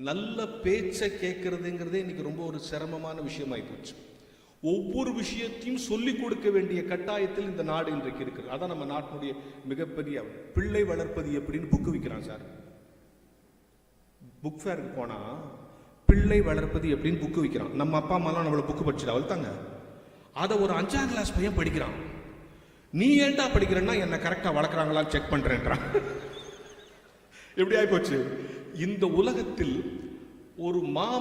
நல்ல பேச்சை கேட்கறதுங்கிறதே இன்னைக்கு ரொம்ப ஒரு சிரமமான விஷயமாயி போச்சு. ஒவ்வொரு விஷயத்தையும் சொல்லிக் கொடுக்க வேண்டிய கட்டாயத்தில் இந்த நாடு இன்றைக்கு இருக்குது. அதான் நம்ம நாட்டினுடைய மிகப்பெரிய பிள்ளை வளர்ப்பது எப்படின்னு புக்கு விற்கிறான் சார். புக் ஃபேருக்கு போனா பிள்ளை வளர்ப்பது எப்படின்னு புக்கு விற்கிறான். நம்ம அப்பா அம்மாலாம் நம்மளை புக்கு படிச்சுட்டு வளர்த்தாங்க. அதை ஒரு 5ஆம் கிளாஸ் பையன் படிக்கிறான். நீ ஏன்டா படிக்கிறன்னா என்ன கரெக்டா வளர்க்குறாங்களான்னு செக் பண்றேன்றான். எப்படி ஆயிப்போச்சு? இந்த உலகத்தில் ஒரு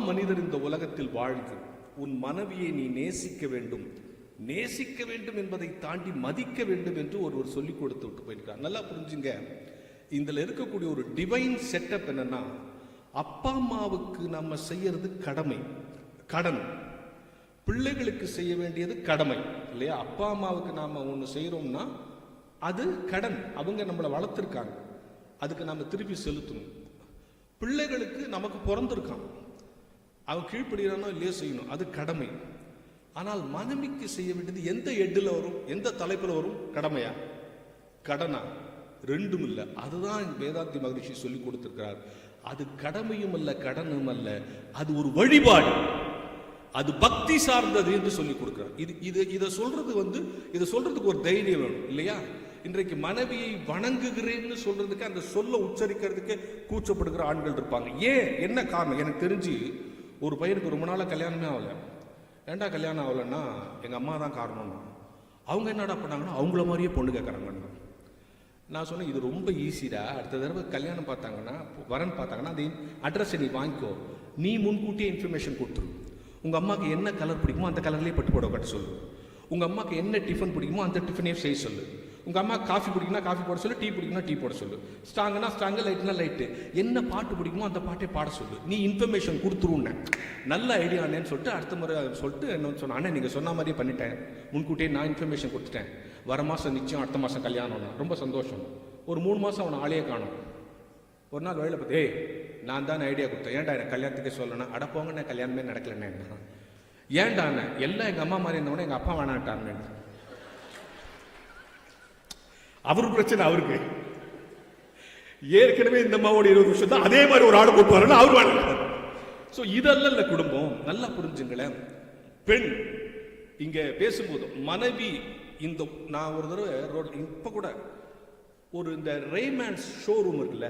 மனிதர் இந்த உலகத்தில் வாழ்ந்து உன் மனைவியை நீ நேசிக்க வேண்டும், நேசிக்க வேண்டும் என்பதை தாண்டி மதிக்க வேண்டும் என்று ஒருவர் சொல்லிக் கொடுத்து விட்டு போயிருக்கார். நல்லா புரிஞ்சுங்க, இதுல இருக்கக்கூடிய ஒரு டிவைன் செட்டப் என்னன்னா, அப்பா அம்மாவுக்கு நம்ம செய்யறது கடமை, கடன். பிள்ளைகளுக்கு செய்ய வேண்டியது கடமை இல்லையா? அப்பா அம்மாவுக்கு நாம ஒன்று செய்யறோம்னா அது கடன். அவங்க நம்மளை வளர்த்துருக்காங்க, அதுக்கு நம்ம திருப்பி செலுத்தணும். பிள்ளைகளுக்கு நமக்கு பிறந்திருக்கான், அவன் கீழ்ப்படுகிறானோ இல்லையோ செய்யணும், அது கடமை. ஆனால் மனைவிக்கு செய்ய வேண்டியது எந்த எட்டில் வரும், எந்த தலைப்பில் வரும்? கடமையா கடனா? ரெண்டும் இல்லை. அதுதான் வேதாந்தி மகரிஷி சொல்லி கொடுத்திருக்கிறார். அது கடமையும் அல்ல, கடனும் அல்ல, அது ஒரு வழிபாடு, அது பக்தி சார்ந்தது என்று சொல்லி கொடுக்கிறார். இதை சொல்றதுக்கு ஒரு தைரியம் வேணும் இல்லையா? இன்றைக்கு மனைவியை வணங்குகிறேன்னு சொல்றதுக்கு, அந்த சொல்ல உச்சரிக்கிறதுக்கு கூச்சப்படுகிற ஆண்கள் இருப்பாங்க. ஏன், என்ன காரணம்? எனக்கு தெரிஞ்சு ஒரு பையனுக்கு ரொம்ப நாளாக கல்யாணமே ஆகலை. ஏண்டா கல்யாணம் ஆகலைன்னா எங்கள் அம்மா தான் காரணம்னா. அவங்க என்னடா பண்ணாங்கன்னா அவங்கள மாதிரியே பொண்ணு கேட்குறாங்கன்னு. நான் சொன்னேன், இது ரொம்ப ஈஸிடா. அடுத்த தடவை கல்யாணம் பார்த்தாங்கன்னா, வரன் பார்த்தாங்கன்னா, அந்த அட்ரஸை நீ வாங்கிக்கோ, நீ முன்கூட்டியே இன்ஃபர்மேஷன் கொடுத்துரு. உங்கள் அம்மாவுக்கு என்ன கலர் பிடிக்குமோ அந்த கலர்லேயே பட்டு போட கட்ட சொல்லு. உங்கள் அம்மாவுக்கு என்ன டிஃபன் பிடிக்குமோ அந்த டிஃபனே செய்ய சொல்லு. உங்கள் அம்மா காஃபி பிடிக்குன்னா காஃபி போட சொல்லு, டீ பிடிக்குன்னா டீ போட சொல்லு, ஸ்ட்ராங்குனா ஸ்ட்ராங்கு, லைட்னா லைட்டு, என்ன பாட்டு பிடிக்குமோ அந்த பாட்டே பாட சொல்லு. நீ இன்ஃபர்மேஷன் கொடுத்துருன்னேன். நல்ல ஐடியானேன்னு சொல்லிட்டு அடுத்த முறை சொல்லிட்டு என்ன சொன்னேன், அண்ணே நீங்கள் சொன்ன மாதிரியே பண்ணிட்டேன், முன்கூட்டியே நான் இன்ஃபர்மேஷன் கொடுத்துட்டேன், வர மாதம் நிச்சயம், அடுத்த மாதம் கல்யாணம்னா. ரொம்ப சந்தோஷம். ஒரு 3 மாதம் அவனை ஆளையே காணும். ஒரு நாள் வழியில் பார்த்து, நான் தான் ஐடியா கொடுத்தேன், ஏன்டா எனக்கு கல்யாணத்துக்கே சொல்லணும்னா, அடப்போங்கண்ணே கல்யாணமே நடக்கலண்ணே. ஏன்டாண்ணே, எல்லாம் எங்கள் அம்மா மாதிரி இருந்தவொடனே எங்கள் அப்பா வேணான்ட்டான்னு. அவரு பிரச்சனை, அவருக்கு ஏற்கனவே இந்த அம்மாவோட 20 வருஷம் தான், அதே மாதிரி ஒரு ஆடு போட்டு வரணும், அவரு வேணாம். ஸோ இதெல்லாம் இல்லை குடும்பம். நல்லா புரிஞ்சுங்களேன். பெண் இங்க பேசும்போது மனைவி, இந்த நான் ஒரு தடவை ரோட் இப்ப கூட ஒரு இந்த ரேமேன்ஸ் ஷோரூம் இருக்குல்ல,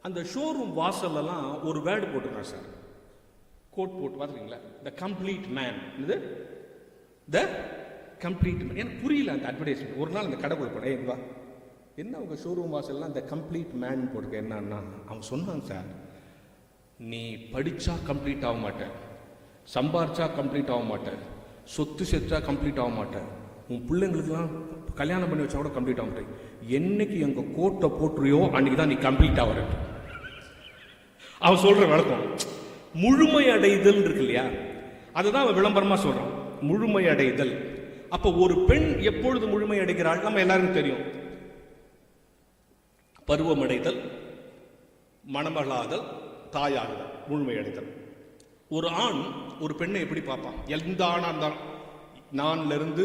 அந்த ஷோரூம் வாசல்லாம் ஒரு வேர்டு போட்டுருக்கேன் சார், கோட் போட்டு பார்த்துருக்கீங்களா? The complete man. இது த கம்ப்ளீட் மேன். எனக்கு புரியல அந்த அட்வர்டைஸ்மெண்ட். ஒரு நாள் அந்த கடைக்குள்ள போனேன், வா என்ன உங்க ஷோரூம் வாசல்லாம் த கம்ப்ளீட் மேன் போட்டுருக்க என்னன்னா, அவன் சொன்னான், சார் நீ படிச்சா கம்ப்ளீட் ஆக மாட்டேன், சம்பாரிச்சா கம்ப்ளீட் ஆக மாட்டேன், சொத்து சேர்த்தா கம்ப்ளீட் ஆக மாட்டேன், உன் பிள்ளைங்களுக்குலாம் கல்யாணம் பண்ணி வச்சா கூட கம்ப்ளீட் ஆக மாட்டேன், என்னைக்கு எங்க கோட்டை போட்டுறியோ அன்னைக்கு தான் நீ கம்ப்ளீட் ஆகிற. அவன் சொல்ற விளக்கம் முழுமை அடைதல் இருக்கு இல்லையா, அதுதான் அவன் விளம்பரமா சொல்றான், முழுமை அடைதல். அப்ப ஒரு பெண் எப்பொழுது முழுமை அடைகிறாள் நம்ம எல்லாருக்கும் தெரியும். பருவமடைதல், மணமகளாதல், தாயாகுதல், முழுமை அடைதல். ஒரு ஆண் ஒரு பெண்ணை எப்படி பார்ப்பான்? எந்த ஆணா இருந்தாலும், நான்ல இருந்து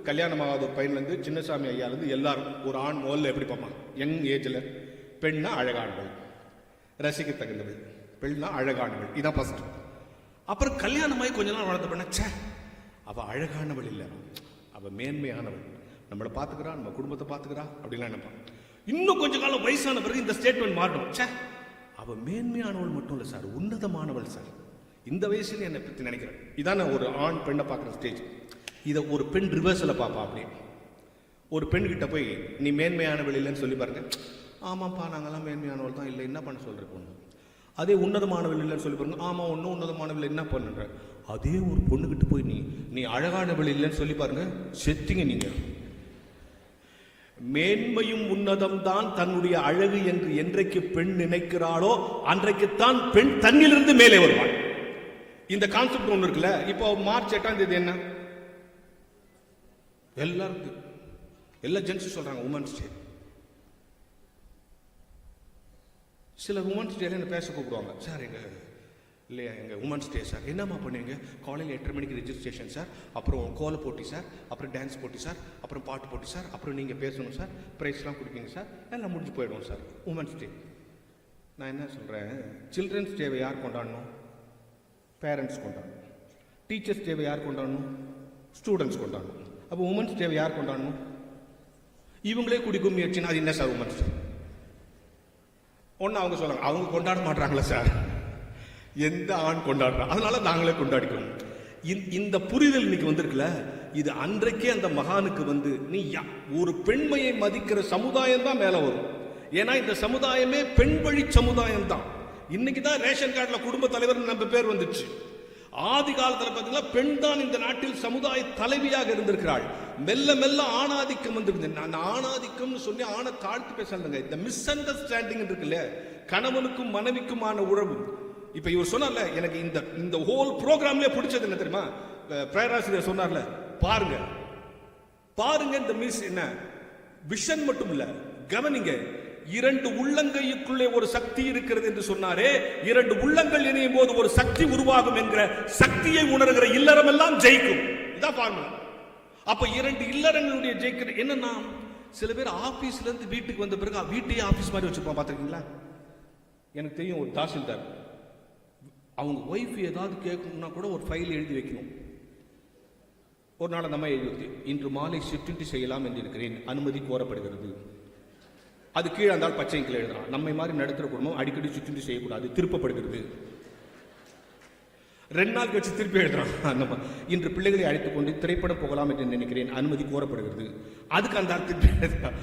கல்யாணமாகாத பையன்லேருந்து சின்னசாமி ஐயாலேருந்து எல்லாரும் ஒரு ஆண் முதல்ல எப்படி பார்ப்பான்? யங் ஏஜில் பெண்ணா அழகானவள், ரசிக்க தகுந்தவள், பெண்ணா அழகானவள், இதான் ஃபர்ஸ்ட். அப்புறம் கல்யாணமாகி கொஞ்ச நாள் வளர்ந்த பெண்ண, சே அவள் அழகானவள் இல்லை, அவள் மேன்மையானவள், நம்மளை பார்த்துக்கிறா, நம்ம குடும்பத்தை பார்த்துக்கிறா அப்படிலாம் நினைப்பான். இன்னும் கொஞ்ச காலம் வயசான பிறகு இந்த ஸ்டேட்மெண்ட் மாறணும், சே அவள் மேன்மையானவள் மட்டும் இல்லை சார், உன்னதமானவள் சார். இந்த வயசுல என்னை பற்றி நினைக்கிறேன். இதான ஒரு ஆண் பெண்ணை பார்க்குற ஸ்டேஜ். இதை ஒரு பெண் ரிவர்ஸில் பார்ப்பா. அப்படியே ஒரு பெண் கிட்ட போய் நீ மேன்மையானவள் இல்லைன்னு சொல்லி பாருங்க, ஆமாப்பா நாங்கெல்லாம் மேன்மையானவள் தான், இல்லை என்ன பண்ண சொல்ற பொண்ணு. அதே உன்னதமானவள் இல்லைன்னு சொல்லி பாருங்க, ஆமா ஒன்றும் உன்னதமானவள் என்ன பண்ணுற. அதே ஒரு பொண்ணுகிட்ட போய் நீ அழகானவள் இல்லைன்னு சொல்லி பாருங்க, செத்திங்க நீங்க. மேன்மையும் உன்னதம் தான் தன்னுடைய அழகு என்று என்றைக்கு பெண் நினைக்கிறாளோ அன்றைக்குத்தான் பெண் தன்னிலிருந்து மேலே வருவாள். இந்த கான்செப்ட் ஒன்று இருக்குல்ல. இப்போ மார்ச் 8ஆம் தேதி என்ன, எல்லாருக்கும் எல்லா ஜென்ஸும் சொல்றாங்க உமன்ஸ் டே. சில உமன்ஸ் டேல என்ன பேச கூப்பிடுவாங்க, சார் இல்லையா எங்கள் உமன்ஸ் டே சார், என்னம்மா பண்ணுவீங்க? காலையில் 8:30 மணிக்கு ரெஜிஸ்ட்ரேஷன் சார், அப்புறம் கோல போட்டி சார், அப்புறம் டான்ஸ் போட்டி சார், அப்புறம் பாட்டு போட்டி சார், அப்புறம் நீங்கள் பேசணும் சார், ப்ரைஸ்லாம் கொடுப்பீங்க சார், எல்லாம் முடிஞ்சு போயிடுவோம் சார், உமன்ஸ் டே. நான் என்ன சொல்கிறேன், சில்ட்ரன்ஸ் டேவை யார் கொண்டாடணும்? பேரண்ட்ஸ் கொண்டாடணும். டீச்சர்ஸ் டேவை யார் கொண்டாடணும்? ஸ்டூடெண்ட்ஸ் கொண்டாடணும். அப்போ உமன்ஸ் டேவை யார் கொண்டாடணும்? இவங்களே குடிக்கும் முயற்சினா அது என்ன சார் உமன்ஸ்? ஒன்று அவங்க சொல்லுவாங்க, அவங்க கொண்டாட மாட்டாங்களா சார், எந்த ஆண் கொண்டாடுறா, அதனால நாங்களே கொண்டாடிக்கணும். இந்த புரிதல் இன்னைக்கு வந்திருக்குல்ல, இது அன்றைக்கே அந்த மகானுக்கு வந்து நீ ஒரு பெண்மையை மதிக்கிற சமுதாயம் தான் மேல வரும். ஏன்னா இந்த சமுதாயமே பெண் வழி சமுதாயம் தான். இன்னைக்கு தான் ரேஷன் கார்டுல குடும்ப தலைவர் நம்ம பேர் வந்துச்சு. ஆதி காலத்தில் பார்த்தீங்கன்னா பெண் தான் இந்த நாட்டில் சமுதாய தலைவியாக இருந்திருக்கிறாள். மெல்ல மெல்ல ஆணாதிக்கம் வந்திருக்கு. நான் ஆணாதிக்கம்னு சொல்லி ஆணை தாழ்த்து பேசலங்க. இந்த மிஸ் அண்டர்ஸ்டாண்டிங் இருக்குல்ல, கணவனுக்கும் மனைவிக்குமான உறவு. இப்ப இவர் சொன்னார்ல, எனக்கு இந்த ஹோல் ப்ரோக்ராம்லயே பிடிச்சது என்ன தெரியுமா? பேராசிரியர் சொன்னார்ல, பாருங்க பாருங்க இந்த மிஸ் என்ன விஷன் மட்டும் இல்ல, கவனிங்க, இரண்டு உள்ளங்கைக்குள்ளே ஒரு சக்தி இருக்கிறது என்று சொன்னாரே, இரண்டு உள்ளங்கள் இணையும் போது ஒரு சக்தி உருவாகும் என்கிற சக்தியை உணர்கிற இல்லறம் எல்லாம் ஜெயிக்கும். இதான் பார்முலா. அப்ப இரண்டு இல்லறங்களுடைய ஜெயிக்கிற என்னன்னா, சில பேர் ஆபீஸ்ல இருந்து வீட்டுக்கு வந்த பிறகு வீட்டையே ஆபீஸ் மாதிரி வச்சிருப்பான். பாத்துருக்கீங்களா? எனக்கு தெரியும் ஒரு தாசில்தார், அவங்க ஒய்ஃப் ஏதாவது கேட்கணும்னா கூட ஒரு ஃபைல் எழுதி வைக்கணும். ஒரு நாள் அந்த மாதிரி எழுதி, இன்று மாலை ஷிஃப்ட் செய்யலாம் என்று இருக்கிறேன், அனுமதி கோரப்படுகிறது. அது கீழே இருந்தால் பச்சை கீழே எழுதுறான். நம்மை மாதிரி நடத்துகிற குடும்பம் அடிக்கடி சுற்றி செய்யக்கூடாது, திருப்பப்படுகிறது. 2 நாள் கழிச்சு திருப்பி எழுதுறான். அந்த இன்று பிள்ளைகளை அழைத்துக் கொண்டு திரைப்படம் போகலாம் என்று நினைக்கிறேன், அனுமதி கோரப்படுகிறது. அதுக்கு அந்த திருப்பி எழுதுறான்.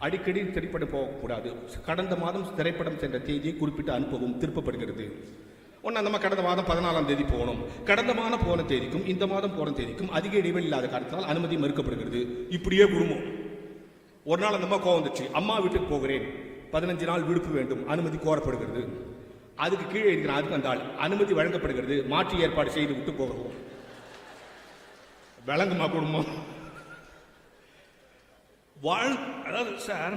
அடிக்கடி திரைப்படம் போகக்கூடாது, கடந்த மாதம் திரைப்படம் சென்ற தேதியை குறிப்பிட்டு அனுப்பவும், திருப்பப்படுகிறது. ஒன்று அந்த கடந்த மாதம் 14ஆம் தேதி போகணும், கடந்த மாதம் போன தேதிக்கும் இந்த மாதம் போன தேதிக்கும் அதிக இடைவெளி இல்லாத காரணத்தால் அனுமதி மறுக்கப்படுகிறது. இப்படியே குடும்பம். ஒரு நாள் அந்த கோவம் வந்துச்சு, அம்மா வீட்டுக்கு போகிறேன், 15 நாள் விடுப்பு வேண்டும், அனுமதி கோரப்படுகிறது. அதுக்கு கீழே இருக்கிற அதுக்கு அந்த அனுமதி வழங்கப்படுகிறது, மாற்றி ஏற்பாடு செய்து விட்டு போகிறோம். விளங்குமா குடும்பம்? அதாவது சார்,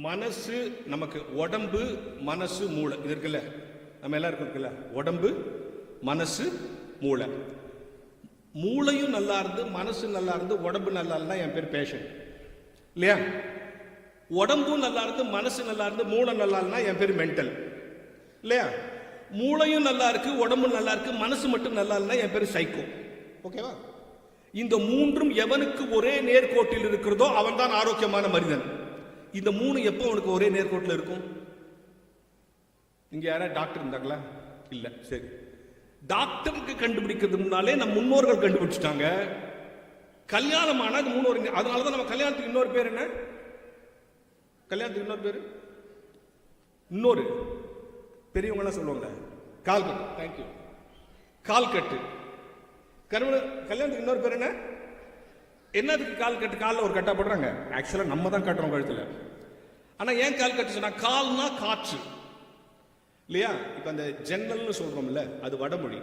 மனசு நமக்கு உடம்பு மனசு மூளை இது இருக்குல்ல, நம்ம எல்லாருக்கும் இருக்குல்ல, உடம்பு மனசு மூளை. மூளையும் நல்லா இருந்து மனசு நல்லா இருந்து உடம்பு நல்லா இருந்தா என் பேர் பேஷண்ட் இல்லையா? உடம்பும் நல்லா இருந்து மனசு நல்லா இருந்து மூளை நல்லா இருந்தா என் பேர் மென்டல் இல்லையா? மூளையும் நல்லா இருக்கு உடம்பும் நல்லா இருக்கு மனசு மட்டும் நல்லா இருந்தா என் பேர் சைக்கோ. ஓகேவா? இந்த மூன்றும் எவனுக்கு ஒரே நேர்கோட்டில் இருக்கிறதோ அவன் தான் ஆரோக்கியமான மனிதன். இந்த மூணு எப்போ அவனுக்கு ஒரே நேர்கோட்டில் இருக்கும்? இங்க யாரா டாக்டர் இருந்தாங்களா? இல்ல. சரி, டாக்டருக்கு கண்டுபிடிக்கிறது முன்னாலே நம் முன்னோர்கள் கண்டுபிடிச்சிட்டாங்க. கல்யாணம் ஆனா அது மூணு. அதனாலதான் நம்ம கல்யாணத்துக்கு இன்னொரு பேர் என்ன? கல்யாணத்துக்கு இன்னொரு பேரு, இன்னொரு பெரியவங்க எல்லாம் சொல்லுவாங்க கால் கட்டு. தேங்க்யூ. கால் கட்டு. கல்யாணத்துக்கு இன்னொரு பேர் என்ன? என்னதுக்கு கால் கட்டு? காலில் ஒரு கட்டா போடுறாங்க. ஆக்சுவலா நம்ம தான் கட்டுறோம் கழுத்துல. ஆனா ஏன் கால் கட்டு சொன்னா, கால்னா காற்று இல்லையா? இப்ப அந்த ஜன்னல்னு சொல்றோம்ல, அது வடமொழி.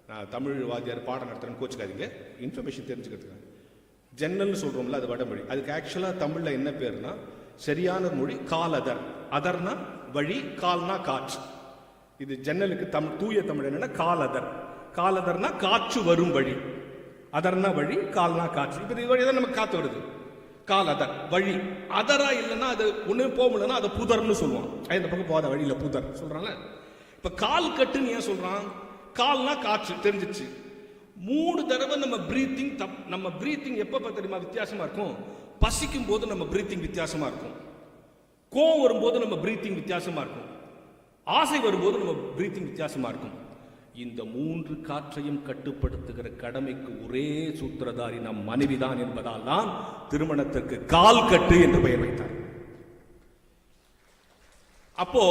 நான் தமிழ் வாத்தியார் பாடம் நடத்துறேன்னு கோச்சுக்காதீங்க, இன்ஃபர்மேஷன் தெரிஞ்சுக்கிறதுக்கு. ஜன்னல்னு சொல்றோம்ல, அது வடமொழி. அதுக்கு ஆக்சுவலா தமிழ்ல என்ன பேருனா, சரியான மொழி காலதர். அதர்னா வழி, கால்னா காற்று. இது ஜன்னலுக்கு தூய தமிழ் என்னன்னா காலதர். காலதர்னா காற்று வரும் வழி, அதர்னா வழி, கால்னா காற்று. இப்ப இது வழிதான் நமக்கு காத்து வருது. காலதர் வழி. அதரா இல்லைன்னா அது ஒண்ணு போக முடியலன்னா அதை புதர்னு சொல்லுவான். இந்த பக்கம் போகாத வழியில புதர் சொல்றாங்க. இப்ப கால் கட்டுன்னு ஏன் சொல்றான்? கால்னா காற்று தெரிஞ்சிச்சு. 3 தடவை நம்ம பிரீத்திங் எப்ப தெரியுமா வித்தியாசமா இருக்கும்? பசிக்கும் போது நம்ம பிரீத்திங் வித்தியாசமா இருக்கும், கோவம் வரும்போது நம்ம பிரீத்திங் வித்தியாசமா இருக்கும், ஆசை வரும்போது நம்ம பிரீத்திங் வித்தியாசமா இருக்கும். இந்த 3 காற்றையும் கட்டுப்படுத்துகிற கடமைக்கு ஒரே சூத்திரதாரி நம் மனைவிதான் என்பதால் தான் திருமணத்திற்கு கால் கட்டு என்று பெயர் வைத்தார். அப்போ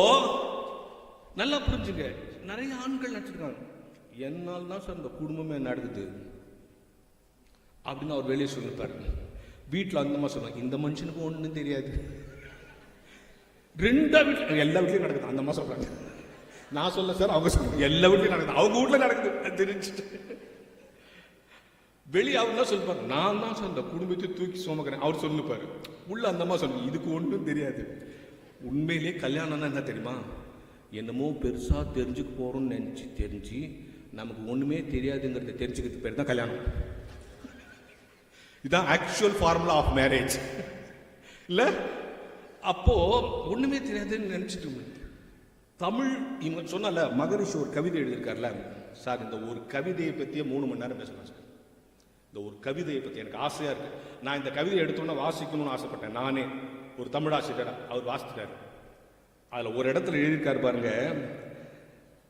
நல்லா புரிஞ்சுங்க, நிறைய ஆண்கள் நினைச்சிருக்காங்க, என்னால் தான் சார் இந்த குடும்பமே நடக்குது அப்படின்னு அவர் வெளியே சொல்லிப்பாரு. வீட்டில் அந்த மாதிரி சொல்லுவாங்க, இந்த மனுஷனுக்கு ஒன்றும் தெரியாது. 2 வீட்டில் எல்லா வீட்லையும் நடக்குது அந்த மாதிரி சொல்றாங்க. நான் சொல்ல சார், அவங்க சொல்லுவாங்க எல்லா வீட்லையும் நடக்குது, அவங்க வீட்டில் நடக்குது தெரிஞ்சுட்டு. வெளியே அவர் தான் சொல்லிப்பாரு, நான் தான் சார் இந்த குடும்பத்தை தூக்கி சுமக்கிறேன் அவர் சொல்லிப்பாரு. உள்ள அந்த மாதிரி சொல்லுங்க, இதுக்கு ஒன்றும் தெரியாது. உண்மையிலே கல்யாணம்னா என்ன தெரியுமா? என்னமோ பெருசா தெரிஞ்சுக்க போறோம்னு தெரிஞ்சு நமக்கு ஒண்ணுமே தெரியாதுங்கிறத தெரிஞ்சுக்கிறதுக்கு பேர் தான் கல்யாணம். இதுதான் ஆக்சுவல் ஃபார்முலா ஆஃப் மேரேஜ் இல்ல? அப்போ ஒண்ணுமே தெரியாதுன்னு நினைச்சிட்டு தமிழ் இவங்க சொன்னால மகரிஷி ஒரு கவிதை எழுதியிருக்காருல சார், இந்த ஒரு கவிதையை பற்றியே 3 மணி நேரம் பேசலாம் சார். இந்த ஒரு கவிதையை பற்றி எனக்கு ஆசையாக இருக்கு. நான் இந்த கவிதையை எடுத்தோன்னே வாசிக்கணும்னு ஆசைப்பட்டேன். நானே ஒரு தமிழ் ஆசிரியரா, அவர் வாசித்தார். அதில் ஒரு இடத்துல எழுதியிருக்காரு பாருங்க,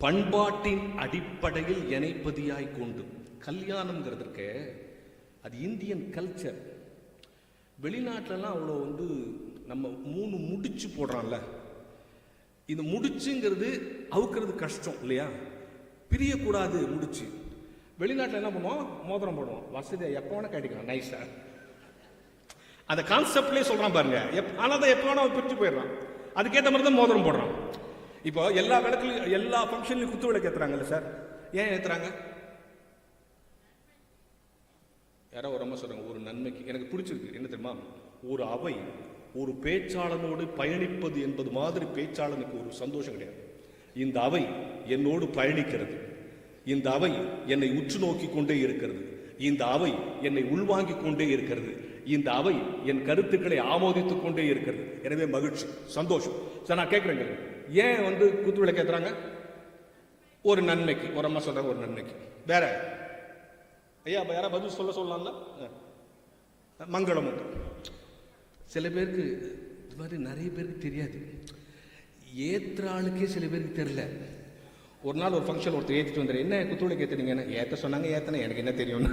பண்பாட்டின் அடிப்படையில் இணைப்பதியாய் கொண்டு. கல்யாணம்ங்கிறதுக்கு அது இந்தியன் கல்ச்சர். வெளிநாட்டிலலாம் அவ்வளோ நம்ம 3 முடிச்சு போடுறான்ல, இந்த முடிச்சுங்கிறது அவுக்கிறது கஷ்டம் இல்லையா, பிரியக்கூடாது முடிச்சு. வெளிநாட்டில் என்ன பண்ணுவோம், மோதிரம் போடுவோம், வசதியை எப்போ வேணா கட்டிக்கலாம் நைஸா. அந்த கான்செப்ட்லேயே சொல்றான் பாருங்க. ஆனால் தான் எப்போ வேணா பிரிச்சு போயிடுறான். அதுக்கேற்ற மாதிரி தான் மோதிரம் போடுறான். இப்போ எல்லா விளக்குலையும் எல்லா ஃபங்க்ஷன்லையும் குத்து விளக்கு ஏற்றுறாங்கல்ல சார், ஏன் ஏற்றுறாங்க? யாரோ ஒரு அம்மா சொல்றாங்க, ஒரு நன்மைக்கு. எனக்கு பிடிச்சிருக்கு. என்ன தெரியுமா, ஒரு அவை ஒரு பேச்சாளனோடு பயணிப்பது என்பது மாதிரி பேச்சாளனுக்கு ஒரு சந்தோஷம் கிடையாது. இந்த அவை என்னோடு பயணிக்கிறது, இந்த அவை என்னை உற்று நோக்கி கொண்டே இருக்கிறது, இந்த அவை என்னை உள்வாங்கிக் கொண்டே இருக்கிறது, இந்த அவை என் கருத்துக்களை ஆமோதித்துக் கொண்டே இருக்கிறது. எனவே மகிழ்ச்சி, சந்தோஷம். சார் நான் கேட்குறேங்க, ஏன் குத்து விளக்கு ஏத்துறாங்க? ஒரு நன்மைக்கு. ஒரு அம்மா சொல்றாங்க ஒரு நன்மைக்கு. வேற ஐயா யாரா பதில் சொல்லலாம்ல? மங்களம் உண்டு. சில பேருக்கு இது மாதிரி நிறைய பேருக்கு தெரியாது. ஏத்துற ஆளுக்கே சில பேருக்கு தெரியல. ஒரு நாள் ஒரு ஃபங்க்ஷன் ஒருத்தர் ஏற்றிட்டு வந்துரு, என்ன குத்துவிளக்கு ஏற்றுனீங்கன்னு. ஏற்ற சொன்னாங்க, ஏத்தனை எனக்கு என்ன தெரியும்னு.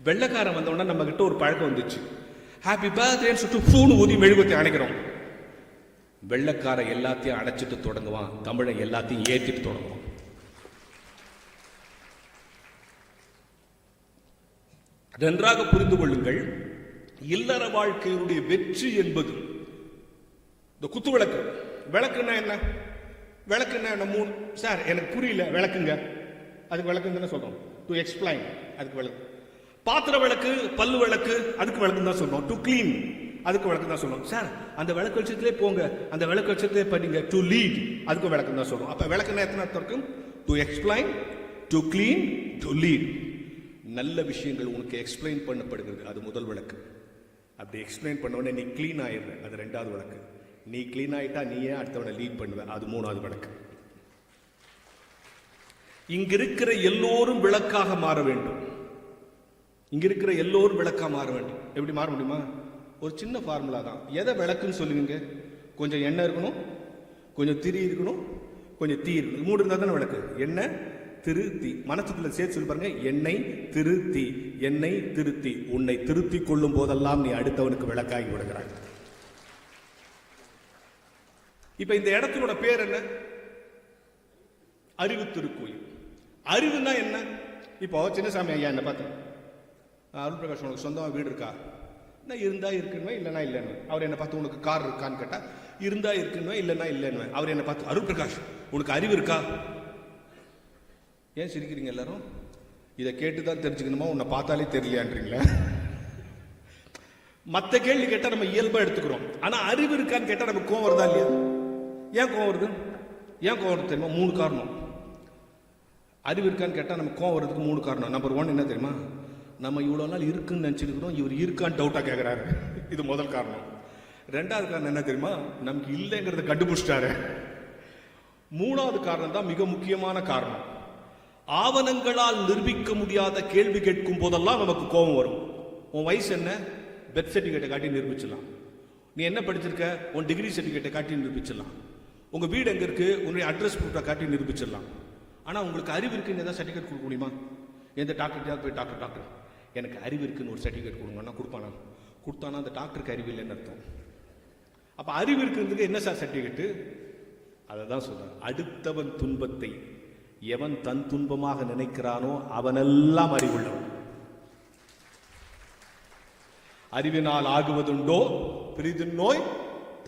வெள்ளைக்காரன் வந்தோடனே நம்ம கிட்ட ஒரு பழக்கம் வந்துச்சு, ஹாப்பி பர்த்டேன்னு சொல்லிட்டு ஃபூனு ஊதி மெழுகுவத்தி அணைக்கிறோம். வெள்ளைக்கார எல்லாத்தையும் அடைச்சிட்டு தொடங்குவான், தமிழை எல்லாத்தையும் ஏற்றிட்டு தொடங்குவான். நன்றாக புரிந்து கொள்ளுங்கள், இல்லற வாழ்க்கையினுடைய வெற்றி என்பது இந்த குத்து விளக்கு. விளக்குன்னா என்ன? விளக்குன்னா என்ன? 3 சார் எனக்கு புரியல, விளக்குங்க. அதுக்கு விளக்குன்னு தானே சொல்றோம். டு எக்ஸ்பிளைன், அதுக்கு விளக்கு. பாத்திர விளக்கு, பல்லு விளக்கு, அதுக்கு விளக்குன்னு தான் சொல்றோம். டு கிளீன், அதுக்கு விளக்கு தான் சொல்றோம். சார் அந்த விளக்கு வச்சத்திலே போங்க, அந்த விளக்கு வச்சத்திலே படிங்க. டு லீட், அதுக்கு விளக்கு தான் சொல்றோம். அப்ப விளக்குன்னா எத்தனை அர்த்தம் இருக்கும்? To explain, to clean, to lead. நல்ல விஷயங்கள் உனக்கு எக்ஸ்பிளைன் பண்ணப்படுகிறது, அது முதல் விளக்கு. அப்படி எக்ஸ்பிளைன் பண்ண உடனே நீ கிளீன் ஆயிடுற, அது 2வது விளக்கு. நீ கிளீன் ஆயிட்டா நீயே அடுத்தவனை லீட் பண்ணுவ, அது 3வது விளக்கு. இங்க இருக்கிற எல்லோரும் விளக்காக மாற வேண்டும். இங்க இருக்கிற எல்லோரும் விளக்காக மாற வேண்டும். எப்படி மாற முடியுமா? ஒரு சின்ன ஃபார்முலா தான். எதை விளக்குன்னு சொல்லுவீங்க? கொஞ்சம் எண்ணெய் இருக்கணும், கொஞ்சம் திரி இருக்கணும், கொஞ்சம் தீ இருக்கணும். 3 இருந்தா தானே விளக்கு. எண்ணெய், திரு, தீ. மனசுக்குள்ள சேர்த்து சொல்லி பாருங்க, எண்ணெய் திருத்தி, எண்ணெய் திருத்தி. உன்னை திருத்தி கொள்ளும் போதெல்லாம் நீ அடுத்தவனுக்கு விளக்காகி விடுகிறாய். இப்ப இந்த இடத்தினோட பேர் என்ன? அறிவு திருக்கோயில். அறிவுனா என்ன? இப்போ சின்னசாமி ஐயா என்ன பார்த்து, அருள் பிரகாஷ் உனக்கு சொந்தமா வீடு இருக்கா? நான் இருந்தா இருக்குன்னு, இல்லைன்னா இல்லைன்னு. அவர் என்ன பார்த்து உனக்கு கார் இருக்கான்னு கேட்டா இருந்தா இருக்குன்னு, இல்லைன்னா இல்லைன்னு. அவர் என்ன பார்த்து, அருள் பிரகாஷ் உனக்கு அறிவு இருக்கா? ஏன் சிரிக்கிறீங்க எல்லாரும்? இதை கேட்டுதான் தெரிஞ்சுக்கணுமா, உன்னை பார்த்தாலே தெரியலையான்றீங்களா? மற்ற கேள்வி கேட்டா நம்ம இயல்பா எடுத்துக்கிறோம். ஆனா அறிவு இருக்கான்னு கேட்டா நமக்கு கோவம் வருதா இல்லையா? ஏன் கோவம் வருது? ஏன் கோவம் வருது தெரியுமா? 3 காரணம். அறிவு இருக்கான்னு கேட்டா நமக்கு கோவம் வருதுக்கு 3 காரணம். நம்பர் 1 என்ன தெரியுமா? நம்ம இவ்வளவு நாள் இருக்குன்னு நினைச்சிருக்கிறோம், இவர் இருக்கான்னு டவுட்டா கேட்கிறாரு. இது முதல் காரணம். 2வது காரணம் என்ன தெரியுமா? நமக்கு இல்லைங்கிறத கண்டுபிடிச்சிட்டாரு. 3வது காரணம் தான் மிக முக்கியமான காரணம். ஆவணங்களால் நிரூபிக்க முடியாத கேள்வி கேட்கும் போதெல்லாம் நமக்கு கோபம் வரும். உன் வயசு என்ன? பெர்த் சர்டிஃபிகேட்டை காட்டி நிரூபிச்சிடலாம். நீ என்ன படிச்சிருக்க? உன் டிகிரி சர்டிஃபிகேட்டை காட்டி நிரூபிச்சிடலாம். உங்க வீடு எங்க இருக்கு? உன்னுடைய அட்ரஸ் ப்ரூஃபை காட்டி நிரூபிச்சிடலாம். ஆனா உங்களுக்கு அறிவு இருக்குன்னு ஏதாவது சர்டிஃபிகேட் கொடுக்க முடியுமா? எந்த டாக்டர் போய் டாக்டர் எனக்கு அறிவு இருக்குன்னு ஒரு சர்டிஃபிகேட் கொடுங்கன்னா கொடுப்பானா? கொடுத்தானா அந்த டாக்டருக்கு அறிவு இல்லைன்னு அர்த்தம். அப்ப அறிவு இருக்கிறதுக்கு என்ன சார் சர்டிஃபிகேட்? அதை தான் சொல்றேன். அடுத்தவன் துன்பத்தை எவன் தன் துன்பமாக நினைக்கிறானோ அவனெல்லாம் அறிவுள்ளவன். அறிவினால் ஆகுவதுண்டோ பிரிது நோய்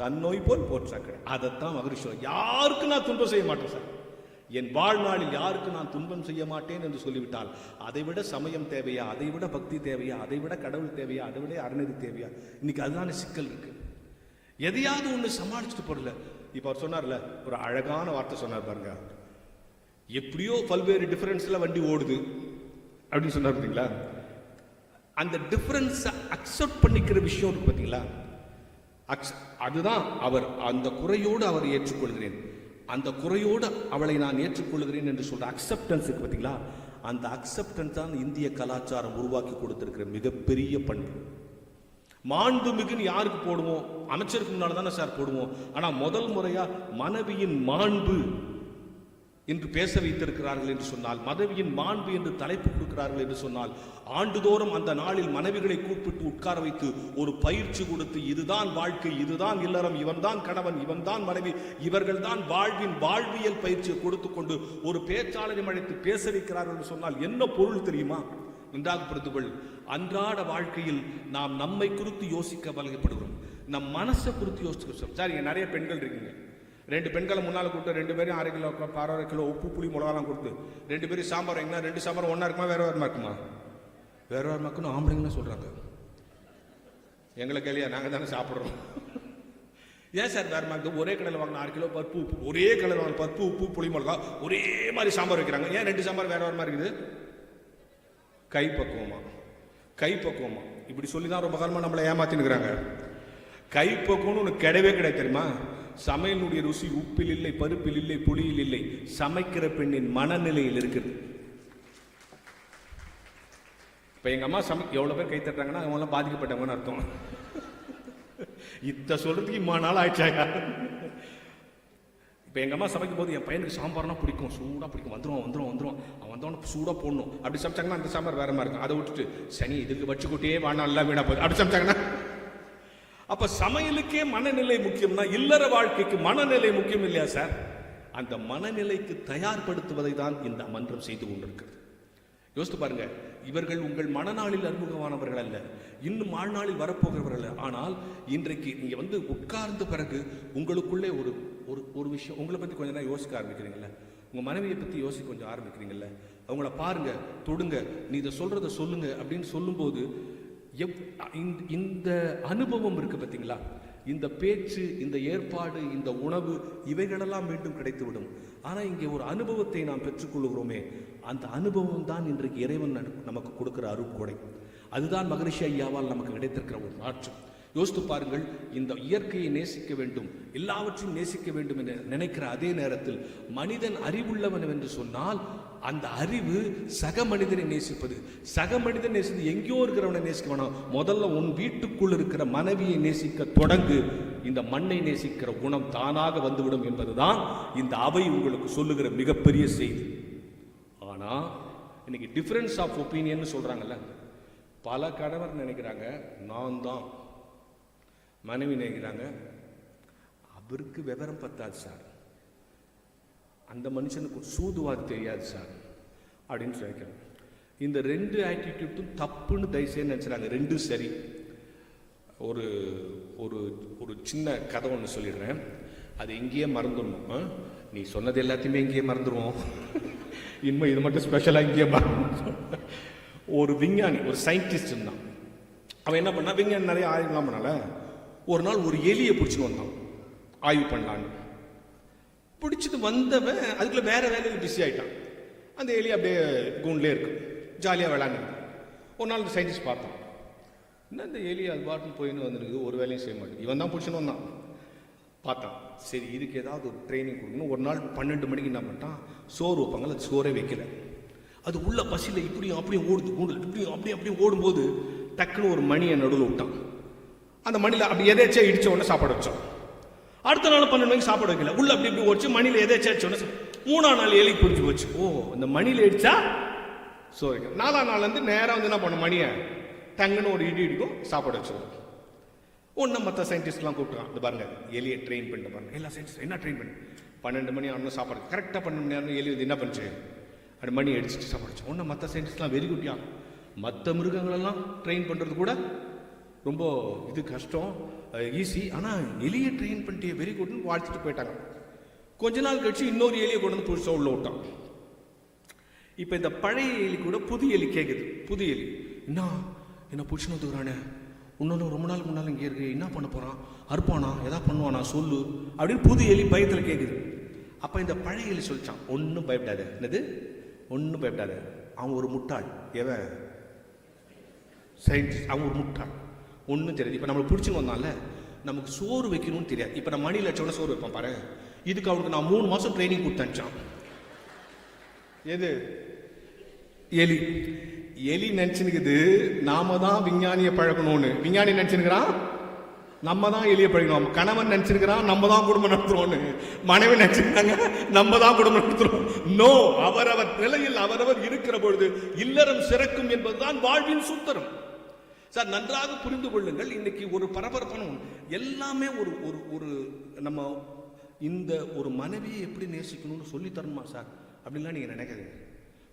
தன்னோய் போல் போற்றாக்க. அதைத்தான் மகரிஷி, யாருக்கு நான் துன்பம் செய்ய மாட்டேன் சார், என் வாழ்நாளில் யாருக்கு நான் துன்பம் செய்ய மாட்டேன் என்று சொல்லிவிட்டால் அதை விட சமயம் தேவையா? அதை விட பக்தி தேவையா? அதை விட கடவுள் தேவையா? அதை விட அறநெறி தேவையா? இன்னைக்கு அதுதானே சிக்கல் இருக்கு. எதையாவது ஒண்ணு சமாளிச்சுட்டு போடல. இப்ப அவர் சொன்னார்ல, ஒரு அழகான வார்த்தை சொன்னார் பாருங்க, எப்படியோ பல்வேறு டிஃபரன்ஸ்ல வண்டி ஓடுது அப்படின்னு சொன்னார் பார்த்தீங்களா? அந்த டிஃபரன்ஸை அக்செப்ட் பண்ணிக்கிற விஷயம் இருக்கு பார்த்தீங்களா? அதுதான் அவர் அந்த குறையோடு அவர் ஏற்றுக்கொள்கிறேன், அந்த குறையோடு அவளை நான் ஏற்றுக்கொள்கிறேன் என்று சொல்ற அக்செப்டன்ஸ் இருக்கு பார்த்தீங்களா? அந்த அக்செப்டன்ஸ் தான் இந்திய கலாச்சாரம் உருவாக்கி கொடுத்திருக்கிற மிகப்பெரிய பண்பு. மாண்பு மிகுன்னு யாருக்கு போடுவோம்? அமைச்சருக்கு முன்னால தானே சார் போடுவோம். ஆனா முதல் முறையா மனைவியின் மாண்பு என்று பேச வைத்திருக்கிறார்கள் என்று சொன்னால், மனைவியின் மாண்பு என்று தலைப்பு கொடுக்கிறார்கள் என்று சொன்னால், ஆண்டுதோறும் அந்த நாளில் மனைவிகளை கூப்பிட்டு உட்கார வைத்து ஒரு பயிற்சி கொடுத்து, இதுதான் வாழ்க்கை, இதுதான் இல்லறம், இவன் தான் கணவன், இவன் தான் மனைவி, இவர்கள் தான் வாழ்வின் வாழ்வியல் பயிற்சியை கொடுத்து கொண்டு ஒரு பேச்சாளரை அழைத்து பேச வைக்கிறார்கள் என்று சொன்னால் என்ன பொருள் தெரியுமா? நன்றாக புரிந்துகொள். அன்றாட வாழ்க்கையில் நாம் நம்மை குறித்து யோசிக்க பழகப்படுகிறோம், நம் மனசை குறித்து யோசிக்க. சார், இங்க நிறைய பெண்கள் இருக்கீங்க. 2 பெண்களை முன்னால் கூப்பிட்டு 2 பேரும் 1/2 கிலோ 1/2 கிலோ உப்பு புளி மிளகாலாம் கொடுத்து 2 பேரும் சாம்பார் வைங்கன்னா 2 சாம்பார் ஒன்றா இருக்குமா வேற வேறமா இருக்குமா? வேற வேறமா இருக்குன்னு ஆம்பளைங்கன்னு சொல்றாங்க. எங்களை கேள்வியா? நாங்கள் தானே சாப்பிட்றோம். ஏன் சார் வேறமா இருக்குது? ஒரே கடையில் வாங்கின 6 கிலோ பருப்பு உப்பு, ஒரே கடையில் வாங்கின பருப்பு உப்பு புளி மிளகா ஒரே மாதிரி சாம்பார் வைக்கிறாங்க. ஏன் 2 சாம்பார் வேற வேறமா இருக்குது? கைப்பக்குவமா கைப்பக்குவமா இப்படி சொல்லி தான் ரொம்ப காலமாக நம்மளை ஏமாத்தினுக்கிறாங்க. கைப்பக்குவம்னு ஒன்று கிடையவே கிடையாது தெரியுமா? சமையலுடைய ருசி உப்பில் இல்லை, பருப்பில் இல்லை, புளியில் இல்லை, சமைக்கிற பெண்ணின் மனநிலையில் இருக்குது. இப்ப எங்க அம்மா எவ்வளவு பேர் கை தட்டுறாங்கன்னா அவங்க பாதிக்கப்பட்டவங்கன்னு அர்த்தம். இத்த சொல்றதுக்கு இம்மா நாள் ஆயிடுச்சாங்க. இப்போ எங்கள் அம்மா சமைக்கும் போது என் பையனுக்கு சாம்பார்னா பிடிக்கும், சூடாக பிடிக்கும், வந்துடும் அவன் வந்தவொடனே சூடாக போடணும். அப்படி சமைச்சாங்கன்னா அந்த சாம்பார் வேற மாதிரி இருக்கும். அதை விட்டுட்டு சனி இதுக்கு வச்சு கூட்டியே வானா எல்லாம் வீணா போகுது அப்படி சமைச்சாங்கன்னா. அப்போ சமையலுக்கே மனநிலை முக்கியம்னா இல்லற வாழ்க்கைக்கு மனநிலை முக்கியம் இல்லையா சார்? அந்த மனநிலைக்கு தயார்படுத்துவதை தான் இந்த மன்றம் செய்து கொண்டிருக்கிறது. யோசித்து பாருங்க, இவர்கள் உங்கள் மனநாளில் அறிமுகமானவர்கள் அல்ல, இன்னும் வாழ்நாளில் வரப்போகிறவர்கள். ஆனால் இன்றைக்கு நீங்க வந்து உட்கார்ந்த பிறகு உங்களுக்குள்ளே ஒரு ஒரு விஷயம் உங்களை பத்தி கொஞ்சம் நேரம் யோசிக்க ஆரம்பிக்கிறீங்கல்ல, உங்க மனைவியை பத்தி யோசிக்க கொஞ்சம் ஆரம்பிக்கிறீங்கல்ல, அவங்கள பாருங்க, தொடுங்க, நீ இதை சொல்றதை சொல்லுங்க அப்படின்னு சொல்லும்போது இந்த அனுபவம் இருக்கு பார்த்தீங்களா? இந்த பேச்சு, இந்த ஏற்பாடு, இந்த உணவு, இவைகளெல்லாம் மீண்டும் கிடைத்துவிடும். ஆனால் இங்கே ஒரு அனுபவத்தை நாம் பெற்றுக்கொள்கிறோமே, அந்த அனுபவம் தான் இன்றைக்கு இறைவன் நமக்கு கொடுக்கிற அருட்கொடை. அதுதான் மகரிஷி ஐயாவால் நமக்கு கிடைத்திருக்கிற ஒரு மாற்றம். யோசித்து பாருங்கள், இந்த இயற்கையை நேசிக்க வேண்டும், எல்லாவற்றையும் நேசிக்க வேண்டும் என்று நினைக்கிற அதே நேரத்தில் மனிதன் அறிவுள்ளவன் என்று சொன்னால் அந்த அறிவு சக மனிதனை நேசிப்பது. சக மனிதன் நேசிப்பது எங்கேயோ இருக்கிறவனை நேசிக்க வேணாம், முதல்ல உன் வீட்டுக்குள் இருக்கிற மனைவியை நேசிக்க தொடங்கு. இந்த மண்ணை நேசிக்கிற குணம் தானாக வந்துவிடும் என்பதுதான் இந்த அவை உங்களுக்கு சொல்லுகிற மிகப்பெரிய செய்தி. ஆனா இன்னைக்கு டிஃபரன்ஸ் ஆஃப் ஒப்பீனியன் சொல்றாங்கல்ல, பல கணவர் நினைக்கிறாங்க நான் தான், மனைவி நினைக்கிறாங்க அவருக்கு விவரம் பத்தாது சார், அந்த மனுஷனுக்கு சூதுவாது தெரியாது சார் அப்படின்னு சொல்லிக்கிறேன். இந்த 2 ஆட்டிடியூட்டும் தப்புன்னு தயவுசெய்து நினைச்சாங்க. 2 சரி. ஒரு ஒரு ஒரு சின்ன கதை ஒன்று சொல்லிடுறேன், அது இங்கேயே மறந்துடணும். நீ சொன்னது எல்லாத்தையுமே இங்கேயே மறந்துடுவோம், இனிமே இது மட்டும் ஸ்பெஷலாக இங்கேயே மறந்து. ஒரு விஞ்ஞானி, ஒரு சயின்டிஸ்ட் இருந்தான். அவன் என்ன பண்ணா, விஞ்ஞானி நிறைய ஆய்வுலாம் பண்ணால, ஒரு நாள் ஒரு எலியை பிடிச்சின்னு வந்தான் ஆய்வு பண்ணலான்னு. பிடிச்சிட்டு வந்தவன் அதுக்குள்ள வேற வேலையில் பிஸி ஆயிட்டான். அந்த எலி அப்படியே கூண்டிலே இருக்கு, ஜாலியாக விளையாண்டு. ஒரு நாள் இந்த சயின்டிஸ்ட் பார்த்தான், என்ன இந்த எலி அது பாட்டுன்னு போயின்னு வந்துருக்கு, ஒரு வேலையும் செய்ய மாட்டேன். இவன் தான் பிடிச்சின்னு வந்தான். பார்த்தான், சரி இதுக்கு ஏதாவது ஒரு ட்ரைனிங் கொடுக்கணும். ஒரு நாள் 12 மணிக்கு என்ன பண்ணிட்டான், சோறு வைப்பாங்க, அது சோறே வைக்கல. அது உள்ள பசியில் இப்படியும் அப்படியும் ஓடுது, கூண்டு இப்படியும் அப்படியும் ஓடும்போது டக்குன்னு ஒரு மணியை நடுவில் விட்டான். அந்த மணியில் அப்படி எதேச்சா இடிச்ச உடனே சாப்பாடு வச்சோம். அடுத்த நாள் 12 மணிக்கு சாப்பாடு வைக்கல, உள்ள அப்படி இப்படி ஓடிச்சு, மணியில் எதேச்சா அடிச்ச உடனே 3ஆம் நாள் எலி புரிஞ்சு போச்சு, ஓ இந்த மணியில் அடிச்சா சோறு வைக்க. 4ஆம் நாள் வந்து நேராக வந்து என்ன பண்ண, மணியை டங்குன்னு ஒரு இடி இடிக்கும், சாப்பாடு வச்சுருவோம். ஒன்றும் மற்ற சயின்டிஸ்ட்லாம் கூப்பிட்டுருக்கான், இந்த பாருங்க எலியை ட்ரெயின் பண்ணிட்டு பாருங்க. எல்லா சயின்டிஸ்ட் என்ன ட்ரெயின் பண்ணி 12 மணி ஆனால் சாப்பாடு கரெக்டாக 12 மணி நேரம் எலி வந்து என்ன பண்ணுச்சு, அப்படி மணி அடிச்சுட்டு சாப்பாடுச்சு. ஒன்றும் மற்ற சயின்டிஸ்ட்லாம் வெரி குட்டியா, மற்ற மிருகங்களெல்லாம் ட்ரெயின் பண்ணுறது கூட ரொம்ப இது கஷ்டம், ஈஸி, ஆனால் எலியை ட்ரெயின் பண்ணிட்டு வெரி குட்னு வாழ்த்துட்டு போயிட்டாங்க. கொஞ்ச நாள் கழிச்சு இன்னொரு எலியை கொண்டு வந்து புதுசாக உள்ள விட்டான். இப்போ இந்த பழைய எலி கூட புது எலி கேட்குது, புது எலி என்ன பிடிச்சின்னு வந்துக்கிறானே, இன்னொன்று ரொம்ப நாள் முன்னால் இங்கே இருக்கு, என்ன பண்ண போகிறான், அறுப்பானா எதா பண்ணுவானா சொல்லு அப்படின்னு புது எலி பயத்தில் கேட்குது. அப்போ இந்த பழைய எலி சொல்லிச்சான், ஒன்றும் பயப்படாத. என்னது ஒன்றும் பயப்படாத, அவன் ஒரு முட்டாள், எவன் சயின்டிஸ்ட், அவன் ஒரு முட்டாள், ஒன்றும் தெரியாது. இப்போ நம்மளை பிடிச்சின்னு வந்தான்ல, நமக்கு சோறு வைக்கணும்னு தெரியாது. இப்போ நான் மணி லட்சம் சோறு வைப்பேன் பாரு, இதுக்கு அவனுக்கு நான் 3 மாசம் ட்ரைனிங் கொடுத்தேன். எது எலி எலி நினைச்சுனுக்குது நாம தான் விஞ்ஞானியை பழகணும்னு. விஞ்ஞானி நினைச்சுக்கிறான் நம்ம தான் எலியை பழகணும். கணவன் நினைச்சிருக்கிறான் நம்ம தான் குடும்பம் நடத்துறோம்னு. மனைவி நினைச்சிருக்காங்க நம்ம தான் குடும்பம் நடத்துறோம். நோ, அவரவர் நிலையில் அவரவர் இருக்கிற பொழுது இல்லறம் சிறக்கும் என்பதுதான் வாழ்வின் சூத்திரம். சார் நன்றாக புரிந்து கொள்ளுங்கள். இன்னைக்கு ஒரு பரபரப்பான எல்லாமே ஒரு ஒரு ஒரு நம்ம இந்த ஒரு மனைவியை எப்படி நேசிக்கணும்னு சொல்லி தரணுமா சார் அப்படின்லாம் நீங்க நினைக்காதீங்க.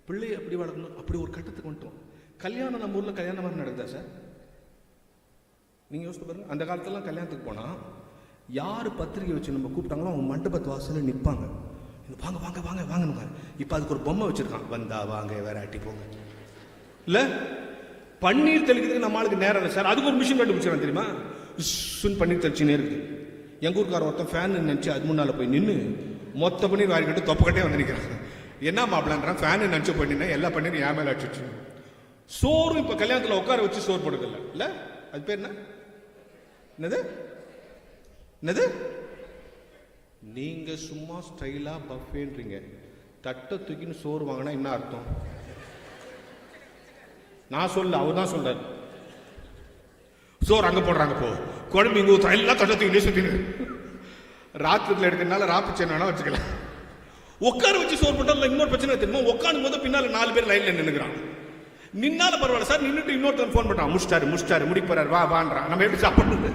பிள்ளையை எப்படி வளர்க்கணும் அப்படி ஒரு கட்டத்துக்கு வந்துட்டோம். கல்யாணம் நம்ம ஊர்ல கல்யாணம் மாதிரி நடக்குதா சார்? நீங்க யோசிச்சு பாருங்க. அந்த காலத்துலாம் கல்யாணத்துக்கு போனா யாரு பத்திரிகை வச்சு நம்ம கூப்பிட்டாங்களோ அவங்க மண்டபத்து வாசல்ல நிற்பாங்க. வாங்க வாங்க வாங்க வாங்க. இப்ப அதுக்கு ஒரு பொம்மை வச்சிருக்கான், வந்தா வாங்க வேற ஆட்டி போங்க. இல்ல பன்னீர் தெளிக்கிறதுக்கு நம்ம ஆளுக்கு நேரம் இல்லை சார், அதுக்கு ஒரு மிஷின் கண்டுபிடிச்சிடலாம் தெரியுமா? பன்னீர் தெளிச்சுனே இருக்குது. எங்க ஊருக்கார ஒருத்தன் ஃபேன் நினைச்சு அது முன்னால போய் நின்று மொத்த பன்னீர் வாரி கட்டு தொப்பக்கட்டே வந்து நிற்கிறான். என்ன மாப்பிள்ளான்றான், ஃபேன் நினைச்சு பண்ணினா எல்லா பன்னீரும் ஏன் மேல அடிச்சு. சோறு இப்ப கல்யாணத்துல உட்கார வச்சு சோறு போடுறதில்ல. இல்ல அது பேர் என்ன? என்னது என்னது? நீங்க சும்மா ஸ்டைலா பஃபேன்றீங்க. தட்டை தூக்கின்னு சோறு வாங்கினா என்ன அர்த்தம்? நான் சொல்ல, அவர் தான் சொல்றாரு. சோறு அங்க போடுறாங்க, போ குழம்பு இங்க ஊத்த எல்லாம் தட்டை தூக்கி சுத்தினு. ராத்திரத்துல எடுக்கிறதுனால ராப்பிச்சை வேணா வச்சுக்கலாம். உட்கார வச்சு சோறு போட்டா இன்னொரு பிரச்சனை தெரியுமா? உட்காரும் போது பின்னால 4 பேர் லைன்ல நின்னுக்கிறான். நின்னால பரவாயில்ல சார், நின்னுட்டு இன்னொருத்தர் போன் பண்றான், முடிச்சிட்டாரு முடிக்க போறாரு வா வான்றான். நம்ம எப்படி சாப்பிடுறது?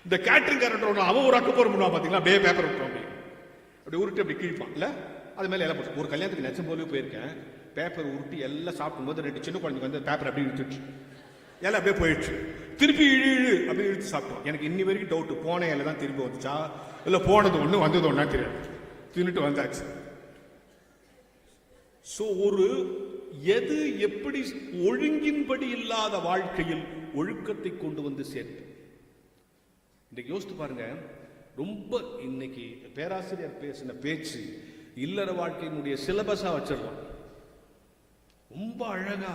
இந்த கேட்டரிங் காரன் அவன் ஒரு அக்கு போற பண்ணுவான் பாத்தீங்களா, அப்படியே பேப்பர் விட்டுருவான், அப்படி உருட்டு அப்படி கிழிப்பான். இல்ல அது மேல எல்லாம் போட்டு. ஒரு கல்யாணத்துக்கு நெச்சம் போலவே போயிருக்கேன். பேப்பர் உருட்டி எல்லாம் சாப்பிடும் போது 2 சின்ன குழந்தைங்க வந்து பேப்பர் அப்படியே இழுத்துச்சு, எல்லாம் அப்படியே போயிடுச்சு. திருப்பி இழு அப்படியே இழுத்து சாப்பிட்டோம். எனக்கு இன்னி வரைக்கும் டவுட், போன இலை தான் திரும்பி வந்துச்சா இல்ல போனது ஒண்ணு வந்தது ஒண்ணா தெரியாது. தின்னுட்டு வந்தாச்சு. சோ ஒரு எது எப்படி ஒழுங்கின்படி இல்லாத வாழ்க்கையில் ஒழுக்கத்தை கொண்டு வந்து சேர்த்து இன்னைக்கு யோசித்து பாருங்க. ரொம்ப இன்னைக்கு பேராசிரியர் பேசின பேச்சு இல்லற வாழ்க்கையினுடைய சிலபஸா வச்சிடலாம். ரொம்ப அழகா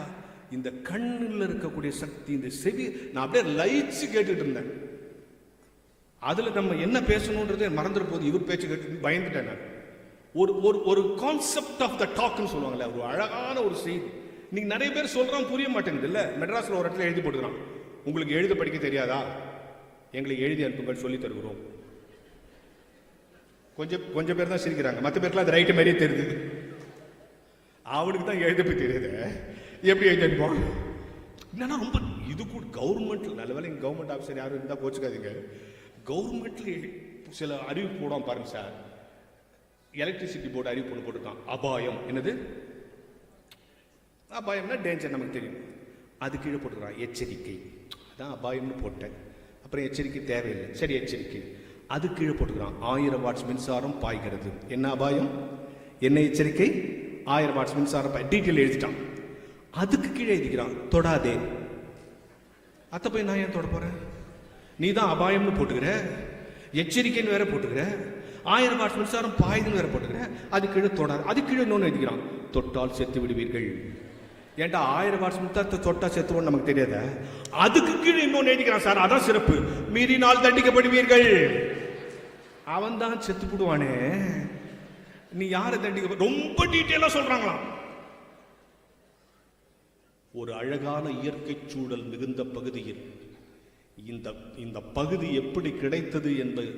இந்த கண்ணில் இருக்கக்கூடிய சக்தி, இந்த செவி, நான் அப்படியே லைட்ஸ் கேட்டுட்டு இருந்தேன். அதுல நம்ம என்ன பேசணும்ன்றதே மறந்துட போது இவர் பேச்சு கேட்டு பயந்துட்டேன் நான். ஒரு ஒரு ஒரு கான்செப்ட் ஆஃப் த டாக்னு சொல்லுவாங்கல்ல, ஒரு அழகான ஒரு செய்தி. நீங்க நிறைய பேர் சொல்றான் புரிய மாட்டேங்குது. இல்ல மெட்ராஸ்ல ஒரு இடத்துல எழுதி போட்டுக்கிறான், உங்களுக்கு எழுத படிக்க தெரியாதா, எங்களுக்கு எழுதி அனுப்புங்கள் சொல்லி தருகிறோம். கொஞ்சம் பேர் தான் சிரிக்கிறாங்க, மற்ற பேருக்குலாம் அது ரைட்டு மாதிரியே தெரியுது. அவனுக்கு தான் எழுத போய் தெரியுது, எப்படி எழுதி அனுப்புவான்? என்னன்னா ரொம்ப இது கூட கவர்மெண்ட்ல, நல்ல வேலை கவர்மெண்ட் ஆஃபீஸர் யாரும் இருந்தா கோச்சுக்காதீங்க. கவர்மெண்ட்ல சில அறிவிப்பு போடுவான் பாருங்க சார். எலக்ட்ரிசிட்டி போர்டு அறிவிப்பு போட்டுருக்கான், அபாயம். என்னது அபாயம்னா டேஞ்சர் நமக்கு தெரியும். அது கீழே போட்டுக்கிறான் எச்சரிக்கை. அதான் அபாயம்னு போட்டேன். அப்புறம் எச்சரிக்கை தேவையில்லை, சரி எச்சரிக்கை. அது கீழே போட்டுக்கிறான் 1000 வாட்ஸ் மின்சாரம் பாய்கிறது. என்ன அபாயம், என்ன எச்சரிக்கை, 1000 வாட்ஸ் மின்சாரம் டீட்டெயில் எழுதிட்டான். அதுக்கு கீழே எழுதிக்கிறான் தொடாதே. அத்த போய் நான் ஏன் தொட போறேன்? நீ தான் அபாயம்னு போட்டுக்கிற, எச்சரிக்கைன்னு வேற போட்டுக்கிற, 1000 வாட்ஸ் மின்சாரம் பாயுதுன்னு வேற போட்டுக்கிற. அது கீழே தொடாது. அது கீழே இன்னொன்று எழுதிக்கிறான், தொட்டால் செத்து விடுவீர்கள். ஏன்டா 1000 வாட்ஸ் மின்சாரத்தை தொட்டா செத்துவோன்னு நமக்கு தெரியாத? அதுக்கு கீழே இன்னொன்று எழுதிக்கிறான் சார், அதான் சிறப்பு, மீறினால் தண்டிக்கப்படுவீர்கள். அவன் தான் செத்து போடுவானே, நீ யாரை தண்டிக்க? ரொம்ப டீட்டெயிலா சொல்றாங்களாம். ஒரு அழகான இயற்கை சூழல் மிகுந்த பகுதியில் இந்த பகுதி எப்படி கிடைத்தது என்பது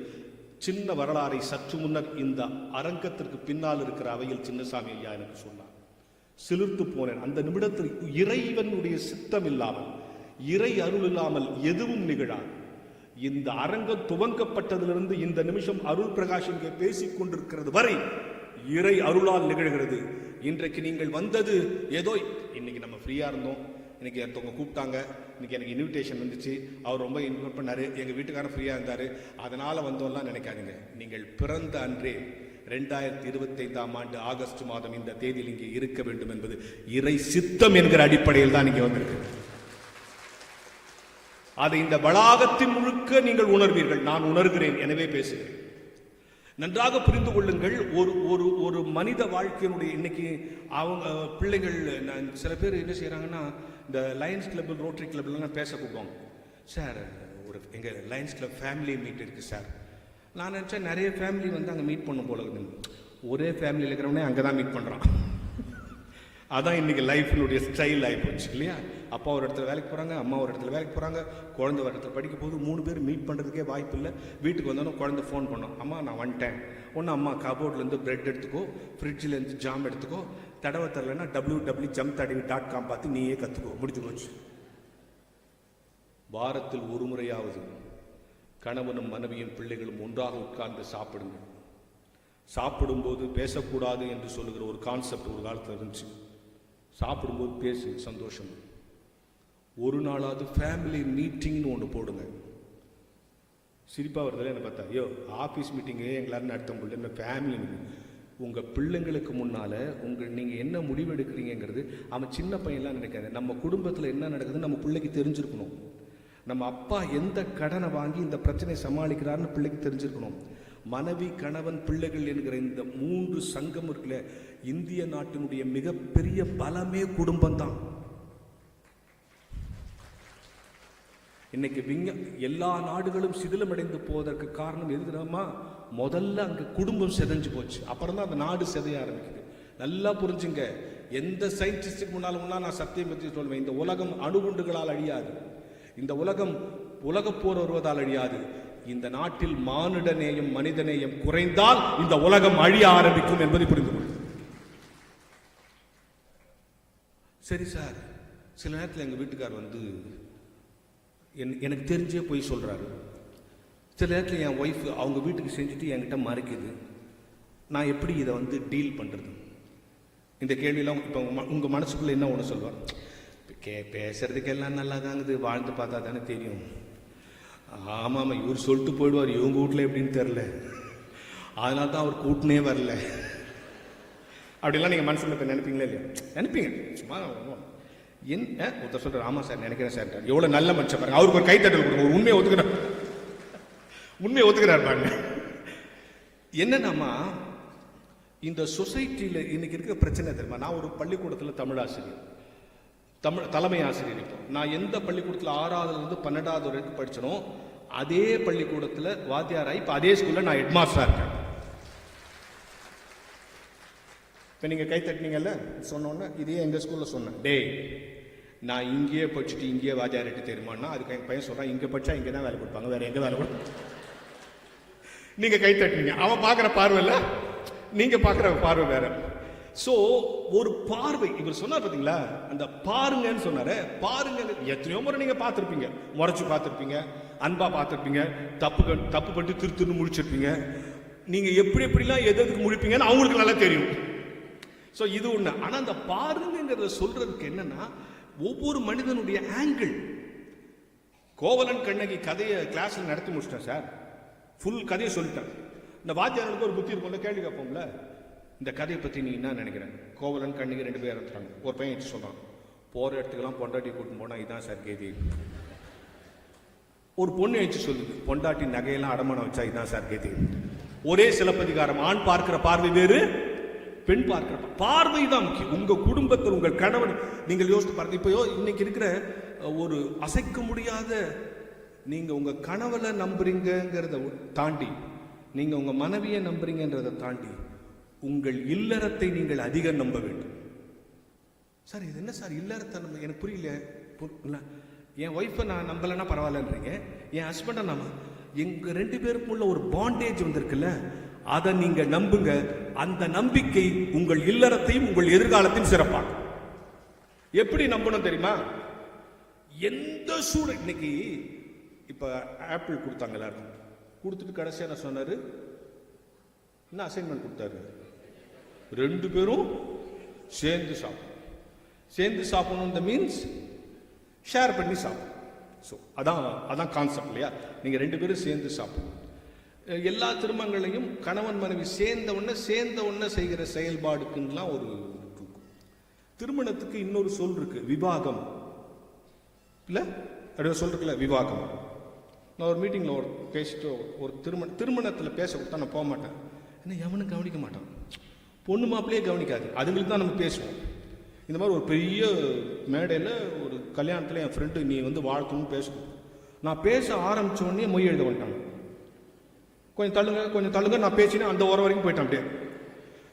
சின்ன வரலாறை சற்று முன்னர் இந்த அரங்கத்திற்கு பின்னால் இருக்கிற அவையில் சின்னசாமி ஐயா எனக்கு சொன்னார். சிலிர்த்து போனேன். அந்த நிமிடத்தில் இறைவனுடைய சித்தம் இல்லாமல், இறை அருள் இல்லாமல் எதுவும் நிகழாது. இந்த அரங்கம் துவங்கப்பட்டதிலிருந்து இந்த நிமிஷம் அருள் பிரகாஷ் இங்கே பேசிக் கொண்டிருக்கிறது வரை இறை அருளால் நிகழ்கிறது. இன்றைக்கு நீங்கள் வந்தது ஏதோ, இன்னைக்கு நம்ம ஃப்ரீயா இருந்தோம், இன்னைக்கு ஒருத்தவங்க கூப்பிட்டாங்க, இன்னைக்கு எனக்கு இன்விடேஷன் வந்துச்சு, அவர் ரொம்ப இன்வைட் பண்ணாரு, எங்க வீட்டுக்காரன் ஃப்ரீயா இருந்தாரு, அதனால வந்தோம்லாம் நினைக்காதீங்க. நீங்கள் பிறந்த அன்றே 2025ஆம் ஆண்டு ஆகஸ்ட் மாதம் இந்த தேதியில் இங்கே இருக்க வேண்டும் என்பது இறை சித்தம் என்கிற அடிப்படையில் தான் இங்கே வந்திருக்கு. அதை இந்த வளாகத்தின் முழுக்க நீங்கள் உணர்வீர்கள். நான் உணர்கிறேன், எனவே பேசுகிறேன். நன்றாக புரிந்து கொள்ளுங்கள். ஒரு ஒரு ஒரு மனித வாழ்க்கையினுடைய இன்னைக்கு அவங்க பிள்ளைகள் சில பேர் என்ன செய்யறாங்கன்னா, இந்த லயன்ஸ் கிளப் ரோட்டரி கிளப்லாம் பேச கூப்பிடுவாங்க. சார் எங்கள் லயன்ஸ் கிளப் ஃபேமிலி மீட் இருக்குது சார். நான் நினச்சேன் நிறைய ஃபேமிலி வந்து அங்கே மீட் பண்ணும் போல இருக்குது. ஒரே ஃபேமிலியில் இருக்கிறவனே அங்கே தான் மீட் பண்ணுறான். அதான் இன்றைக்கி லைஃபினுடைய ஸ்டைல் ஆகிப்போச்சு இல்லையா? அப்பா ஒரு இடத்துல வேலைக்கு போகிறாங்க, அம்மா ஒரு இடத்துல வேலைக்கு போகிறாங்க, குழந்தை ஒரு இடத்துல படிக்க போகுது. 3 பேர் மீட் பண்ணுறதுக்கே வாய்ப்பு இல்லை. வீட்டுக்கு வந்தோன்னே குழந்தை ஃபோன் பண்ணோம், அம்மா நான் வந்துட்டேன். ஒன்று அம்மா கபோர்ட்லேருந்து ப்ரெட் எடுத்துக்கோ, ஃப்ரிட்ஜிலேருந்து ஜாம் எடுத்துக்கோ, தடவை தரலைன்னா www.jamtadavi.com பார்த்து நீயே கற்றுக்கோ, முடிஞ்சு போச்சு. வாரத்தில் ஒரு முறையாவது கணவனும் மனைவியும் பிள்ளைகளும் ஒன்றாக உட்கார்ந்து சாப்பிடுங்க. சாப்பிடும்போது பேசக்கூடாது என்று சொல்லுகிற ஒரு கான்செப்ட் ஒரு காலத்தில் இருந்துச்சு. சாப்பிடும்போது பேசு, சந்தோஷம். ஒரு நாளாவது ஃபேமிலி மீட்டிங்னு ஒன்று போடுங்க. சிரிப்பாக வருதில்ல என்ன பார்த்தா, ஐயோ ஆஃபீஸ் மீட்டிங்கே எங்களால் நடத்த முடியல, என்ன ஃபேமிலி மீட்டிங். உங்கள் பிள்ளைங்களுக்கு முன்னால் நீங்கள் என்ன முடிவு எடுக்கிறீங்கிறது அவன் சின்ன பையன்லாம் நினைக்காது. நம்ம குடும்பத்தில் என்ன நடக்குதுன்னு நம்ம பிள்ளைக்கு தெரிஞ்சிருக்கணும். நம்ம அப்பா எந்த கடனை வாங்கி இந்த பிரச்சனையை சமாளிக்கிறாருன்னு பிள்ளைக்கு தெரிஞ்சிருக்கணும். மனைவி, கணவன், பிள்ளைகள் என்கிற இந்த 3 சங்கம் இருக்குல்ல, இந்திய நாட்டினுடைய மிகப்பெரிய பலமே குடும்பம் தான். இன்னைக்கு எல்லா நாடுகளும் சிதிலமடைந்து போவதற்கு காரணம் எது தெரியுமா? முதல்ல அங்கே குடும்பம் சிதைஞ்சு போச்சு, அப்புறம் தான் அந்த நாடு சிதைய ஆரம்பிக்குது. நல்லா புரிஞ்சுங்க. எந்த சயின்டிஸ்டுக்கு முன்னாலும் நான் சத்தியம் பற்றி சொல்லுவேன், இந்த உலகம் அணுகுண்டுகளால் அழியாது, இந்த உலகம் உலகப்போர் வருவதால் அழியாது. இந்த நாட்டில் மானுட நேயம், மனித நேயம் குறைந்தால் இந்த உலகம் அழிய ஆரம்பிக்கும் என்பதை புரிந்து கொள்ளும். சரி சார், சில நேரத்தில் எங்கள் வீட்டுக்கார் வந்து எனக்கு தெரிஞ்சே போய் சொல்கிறாரு. சில நேரத்தில் என் ஒய்ஃப் அவங்க வீட்டுக்கு செஞ்சுட்டு என்கிட்ட மறைக்குது. நான் எப்படி இதை வந்து டீல் பண்ணுறது? இந்த கேள்வியெல்லாம் இப்போ உங்கள் மனசுக்குள்ளே என்ன ஒன்று சொல்லுவார்? பேசுறதுக்கு எல்லாம் நல்லா தாங்குது, வாழ்ந்து பார்த்தா தானே தெரியும். ஆமாம், இவர் சொல்லிட்டு போயிடுவார், இவங்க வீட்டில் எப்படின்னு தெரில, அதனால தான் அவர் கூட்டினே வரல. அப்படிலாம் நீங்கள் மனசில் இப்போ நினைப்பீங்களா இல்லையா? நினைப்பீங்க. சும்மா என்ன ஒருத்தர் சொல்கிறார், ஆமாம் சார் நினைக்கிறேன் சார். எவ்வளோ நல்ல மனுஷன் பாருங்க, அவருக்கு ஒரு கைத்தட்டல் கொடுங்க. ஒரு உண்மையை ஒத்துக்கிறார், உண்மையை ஒத்துக்கிறார் பாருங்க. என்னன்னாமா இந்த சொசைட்டியில் இன்னைக்கு இருக்கிற பிரச்சனை தெரியுமா? நான் ஒரு பள்ளிக்கூடத்தில் தமிழ் ஆசிரியர், தலைமை ஆசிரியர். இப்போ நான் எந்த பள்ளிக்கூடத்தில் 6ஆவதுலேருந்து 12ஆவது வரைக்கும் படித்தனோ அதே பள்ளிக்கூடத்தில் வாத்தியாராய் இப்போ அதே ஸ்கூலில் நான் ஹெட்மாஸ்டராக இருக்கேன். இப்போ நீங்கள் கை தட்டினீங்கல்ல, சொன்னோன்னே இதே எங்கள் ஸ்கூலில் சொன்னேன், டேய் நான் இங்கேயே படிச்சுட்டு இங்கேயே வாத்தியார்கிட்ட தெரியுமான்னா, அதுக்கு என் பையன் சொல்கிறான், இங்கே படித்தா இங்கே தான் வேலை கொடுப்பாங்க, வேறு எங்கே வேலை கொடுப்பாங்க. நீங்கள் கை தட்டினீங்க, அவன் பார்க்குற பார்வை இல்லை, நீங்கள் பார்க்குற பார்வை வேற. ஸோ ஒரு பார்வை, இவர் சொன்னார் பார்த்தீங்களா, அந்த பாருங்கன்னு சொன்னாரு. பாருங்க, எத்தனையோ முறை நீங்கள் பார்த்துருப்பீங்க, முறைச்சு பார்த்துருப்பீங்க, அன்பா பார்த்துருப்பீங்க, தப்பு பண்ணிட்டு திருன்னு முடிச்சிருப்பீங்க. நீங்கள் எப்படிலாம் எதுக்கு முடிப்பீங்கன்னு அவங்களுக்கு நல்லா தெரியும். ஸோ இது ஒன்று. ஆனால் அந்த பாருங்கிறத சொல்றதுக்கு என்னன்னா, ஒவ்வொரு மனிதனுடைய ஆங்கிள். கோவலன் கண்ணகி கதையை கிளாஸ்ல நடத்தி முடிச்சிட்டேன் சார், ஃபுல் கதையை சொல்லிட்டேன். இந்த வாத்தியாருக்கு ஒரு புத்தி இருக்கும்ல, கேள்வி கேட்போம்ல, இந்த கதையை பற்றி நீ என்ன நினைக்கிறேன்? கோவலன் கண்ணகி 2 பேர் இறந்துட்டாங்க. ஒரு பையன் வச்சு சொல்கிறான், போகிற இடத்துக்கெல்லாம் பொண்டாட்டி கூட்டின்னு போனால் இதான் சார் கேதி. ஒரு பொண்ணு வச்சு சொல்லுது, பொண்டாட்டி நகையெல்லாம் அடமானம் வச்சா இதான் சார் கேதி. ஒரே சிலப்பதிகாரம். ஆண் பார்க்கிற பார்வை வேறு, பெண் பார்க்கிற பார்வை தான் முக்கியம். உங்கள் குடும்பத்தில் உங்கள் கணவன் நீங்கள் யோசித்து பாருங்க. இப்போ இன்னைக்கு இருக்கிற ஒரு அசைக்க முடியாத, நீங்கள் உங்கள் கணவனை நம்புறீங்கிறத தாண்டி, நீங்கள் உங்கள் மனைவியை நம்புறீங்கன்றதை தாண்டி உங்கள் இல்லறத்தை நீங்கள் அதிகம் நம்ப வேண்டும். சார் இது என்ன சார் இல்லறத்தை நம்ம, எனக்கு புரியல. என் ஒய்ஃபை நான் நம்பலைன்னா பரவாயில்லன்றீங்க, என் ஹஸ்பண்டை நம்ம, எங்கள் 2 பேருக்குள்ள ஒரு பாண்டேஜ் வந்திருக்குல்ல, அதை நீங்க நம்புங்க. அந்த நம்பிக்கை உங்கள் இல்லறத்தையும் உங்கள் எதிர்காலத்தையும் சிறப்பாகும். எப்படி நம்பணும் தெரியுமா? எந்த சூழல். இன்னைக்கு இப்ப ஆப்பிள் கொடுத்தாங்க எல்லாருக்கும், கொடுத்துட்டு கடைசியா என்ன சொன்னாரு, என்ன அசைன்மெண்ட் கொடுத்தாரு, 2 பேரும் சேர்ந்து சாப்பிடணும். சேர்ந்து சாப்பிடணும் மீன்ஸ் ஷேர் பண்ணி சாப்பிடணும். ஸோ அதான் கான்செப்ட் இல்லையா? நீங்க 2 பேரும் சேர்ந்து சாப்பிடணும். எல்லா திருமணங்களையும் கணவன் மனைவி சேர்ந்த உடனே செய்கிற செயல்பாடுக்குலாம் ஒரு திருமணத்துக்கு இன்னொரு சொல் இருக்கு, விவாகம். இல்ல அப்படியே சொல் இருக்குல்ல, விவாகம். நான் ஒரு மீட்டிங்ல பேசிட்டு ஒரு திருமணத்தில் பேச கொடுத்தா நான் போக மாட்டேன். ஏன்னா எவனும் கவனிக்க மாட்டான், பொண்ணு மாப்பிள்ளையே கவனிக்காது, அதுங்களுக்கு தான் நம்ம பேசுவோம். இந்த மாதிரி ஒரு பெரிய மேடையில் ஒரு கல்யாணத்தில் என் ஃப்ரெண்டு நீ வந்து வாழ்க்கணும்னு பேசணும். நான் பேச ஆரம்பிச்ச உடனே மொய் எழுத வந்துட்டாங்க. கொஞ்சம் தள்ளுங்க நான் பேசினேன், அந்த ஓரம் வரைக்கும் போயிட்டேன். அப்படியே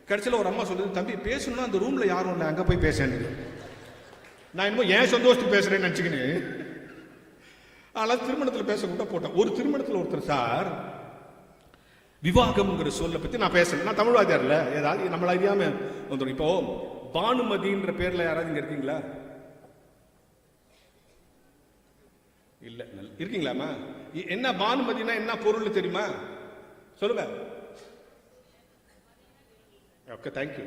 கடைசியில் ஒரு அம்மா சொல்லுது, தம்பி பேசணும்னா அந்த ரூம்ல யாரும் இல்லை, அங்கே போய் பேசேன்னு. நான் என்னமோ ஏன் சந்தோஷத்துக்கு பேசுறேன்னு நினச்சிக்கினேன். ஆனால் திருமணத்தில் பேச கூட போட்டேன். ஒரு திருமணத்தில் ஒருத்தர், சார் விவாகம்ங்கிற சொல்ல பத்தி நான் பேசுறேன். நான் தமிழ் வாத்தியார்ல, ஏதாவது நம்மள அறியாம வந்துடும். இப்போ பானுமதின்ற பேர்ல யாராவது இங்க இருக்கீங்களா? இல்ல இருக்கீங்களாமா? என்ன பானுமதினா என்ன பொருள் தெரியுமா? சொல்லுங்க. Okay, thank you.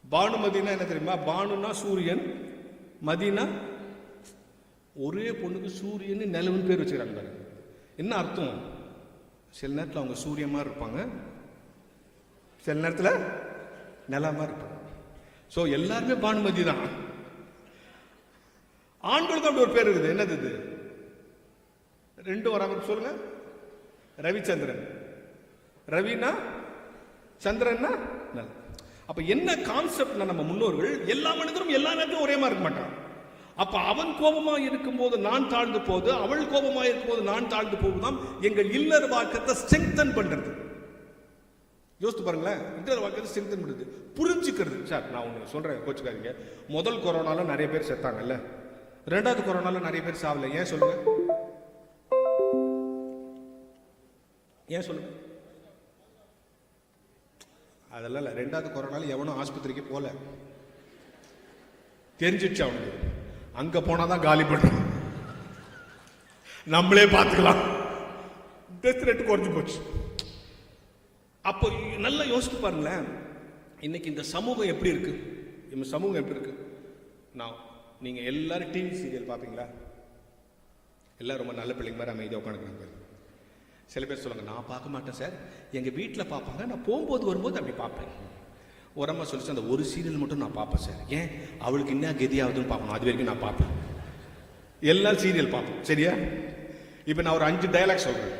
பானுமதினா என்ன தெரியுமா? பானுனா சூரியன், மதினா ஒரே பொண்ணுக்கு சூரியன் நிலவுன்னு பேர் வச்சுக்கிறாங்க. என்ன அர்த்தம்? சில நேரத்தில் அவங்க சூரியன் மாதிரி இருப்பாங்க, சில நேரத்தில் நிலா மாதிரி இருப்பாங்க. ஸோ எல்லாருமே பானுமதி தான். ஆண்களுக்கு அப்படி ஒரு பேர் இருக்குது. என்னது இது? ரெண்டும் வராம சொல்லுங்க. ரவிச்சந்திரன். ரவினா சந்திரன்னா. அப்ப என்ன கான்செப்ட்? நம்ம முன்னோர்கள் எல்லா மனிதரும் எல்லா நேரத்திலும் ஒரே மாதிரி இருக்க மாட்டான். அப்ப அவன் கோபமா இருக்கும் போது நான் தாழ்ந்து போகுது, அவள் கோபமா இருக்கும் போது நான் தாழ்ந்து போகுதுதான் எங்கள் இல்லற வாழ்க்கத்தை ஸ்ட்ரெங்தன் பண்றது. யோசித்து பாருங்களேன், இல்லற வாழ்க்கத்தை ஸ்ட்ரெங்தன் பண்றது, புரிஞ்சுக்கிறது. சார் நான் ஒன்று சொல்றேன், கோச்சுக்காதீங்க. முதல் கொரோனால நிறைய பேர் செத்தாங்கல்ல, ரெண்டாவது கொரோனால நிறைய பேர் சாவல. ஏன் சொல்லுங்க? ஏன் சொல்லுங்க? அதெல்லாம் இல்லை. ரெண்டாவது கொரோனால எவனும் ஆஸ்பத்திரிக்கு போல, தெரிஞ்சிடுச்சு அவனுக்கு. அங்க போனாதான் காலி பண்றோம், நம்மளே பார்த்துக்கலாம். டெத் ரேட் குறைஞ்சு போச்சு. அப்போ நல்லா யோசித்து பாருங்களேன், இன்னைக்கு இந்த சமூகம் எப்படி இருக்கு? இந்த சமூகம் எப்படி இருக்கு? நீங்க எல்லாரும் டிவி சீரியல் பார்ப்பீங்களா? எல்லாரும் ரொம்ப நல்ல பிள்ளைங்க மாதிரி அமைதியாக உட்காந்துக்கிறாங்க. சில பேர் சொல்லுங்க, நான் பார்க்க மாட்டேன் சார், எங்க வீட்டில் பார்ப்பாங்க, நான் போகும்போது வரும்போது அப்படி பார்ப்பேன். ஒரு அம்மா சொல்லிச்சு, அந்த ஒரு சீரியல் மட்டும் நான் பார்ப்பேன் சார். ஏன்? அவளுக்கு என்ன கதியாகுதுன்னு பார்க்கணும், அது வரைக்கும் நான் பார்ப்பேன். எல்லாம் சீரியல் பார்ப்பேன், சரியா? இப்போ நான் ஒரு 5 டைலாக் சொல்றேன்,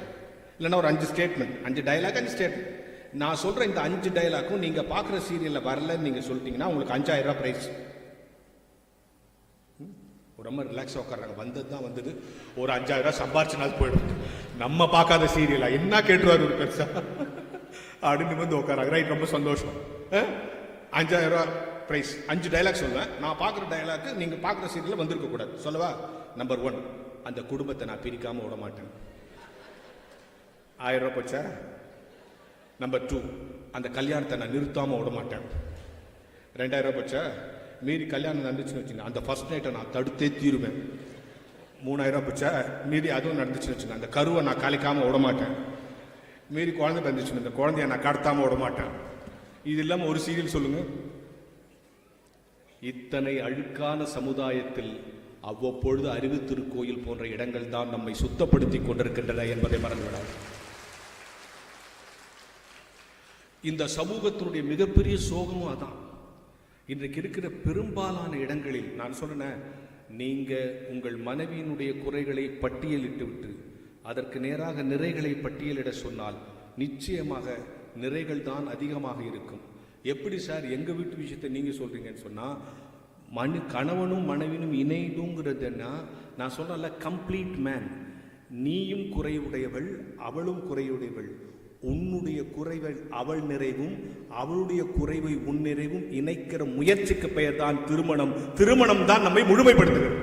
இல்லைன்னா ஒரு 5 ஸ்டேட்மெண்ட். 5 dialogue 5 statement. நான் சொல்றேன், இந்த 5 டைலாக்கும் நீங்க பார்க்குற சீரியல்ல வரலன்னு நீங்க சொல்லிட்டீங்கன்னா உங்களுக்கு 5000 ரூபாய் பிரைஸ். ரொம்ப ரிலாக்ஸாக உட்காடுறாங்க. வந்தது தான் வந்தது, ஒரு 5000 ரூபாய் சம்பாரிச்சுனாலும் போயிடும். நம்ம பார்க்காத சீரியலா என்ன கேட்டுருவாரு ஒரு பெருசா அப்படின்னு வந்து உட்காராங்க. ரைட், ரொம்ப சந்தோஷம். 5000 ரூபாய் பிரைஸ். 5 டைலாக் சொல்லுவேன். நான் பார்க்குற டைலாக் நீங்க பார்க்குற சீரியல்ல வந்திருக்க கூடாது. சொல்லவா? நம்பர் 1, அந்த குடும்பத்தை நான் பிரிக்காம விட மாட்டேன். 1000 ரூபாய் போச்சா? நம்பர் 2, அந்த கல்யாணத்தை நான் நிறுத்தாம விட மாட்டேன். 2000 ரூபாய் போச்சா? மீறி கல்யாணம் நடந்துச்சுன்னு வச்சுங்க, அந்த ஃபர்ஸ்ட் நைட்டை நான் தடுத்தே தீருவேன். 3000 ரூபாய் போச்சா? மீறி அதுவும் நடந்துச்சுன்னு வச்சுங்க, அந்த கருவை நான் கலைக்காம விட மாட்டேன். மீறி குழந்தை பிறந்துச்சுன்னு, இந்த குழந்தைய நான் கடத்தாம விட மாட்டேன். இது இல்லாம ஒரு சீரியல் சொல்லுங்க. இத்தனை அழுக்கான சமுதாயத்தில் அவ்வப்பொழுது அறிவு திருக்கோயில் போன்ற இடங்கள் தான் நம்மை சுத்தப்படுத்தி கொண்டிருக்கின்றன என்பதை மறந்துவிடாது. இந்த சமூகத்தினுடைய மிகப்பெரிய சோகமும் அதான். இன்றைக்கு இருக்கிற பெரும்பாலான இடங்களில் நான் சொன்னேன், நீங்க உங்கள் மனைவியினுடைய குறைகளை பட்டியலிட்டு விட்டு அதற்கு நேராக நிறைகளை பட்டியலிட சொன்னால் நிச்சயமாக நிறைகள் தான் அதிகமாக இருக்கும். எப்படி சார் எங்க வீட்டு விஷயத்தை நீங்க சொல்றீங்கன்னு சொன்னா, கணவனும் மனைவியும் இணைந்துங்கிறதுன்னா, நான் சொன்னல கம்ப்ளீட் மேன். நீயும் குறைவுடையவள், அவளும் குறைவுடையவள். உன்னுடைய குறைவை அவள் நிறைவும், அவளுடைய குறைவை உன் நிறைவும் இணைக்கிற முயற்சிக்கு பெயர் தான் திருமணம். திருமணம் தான் நம்மை முழுமைப்படுத்துகிறது.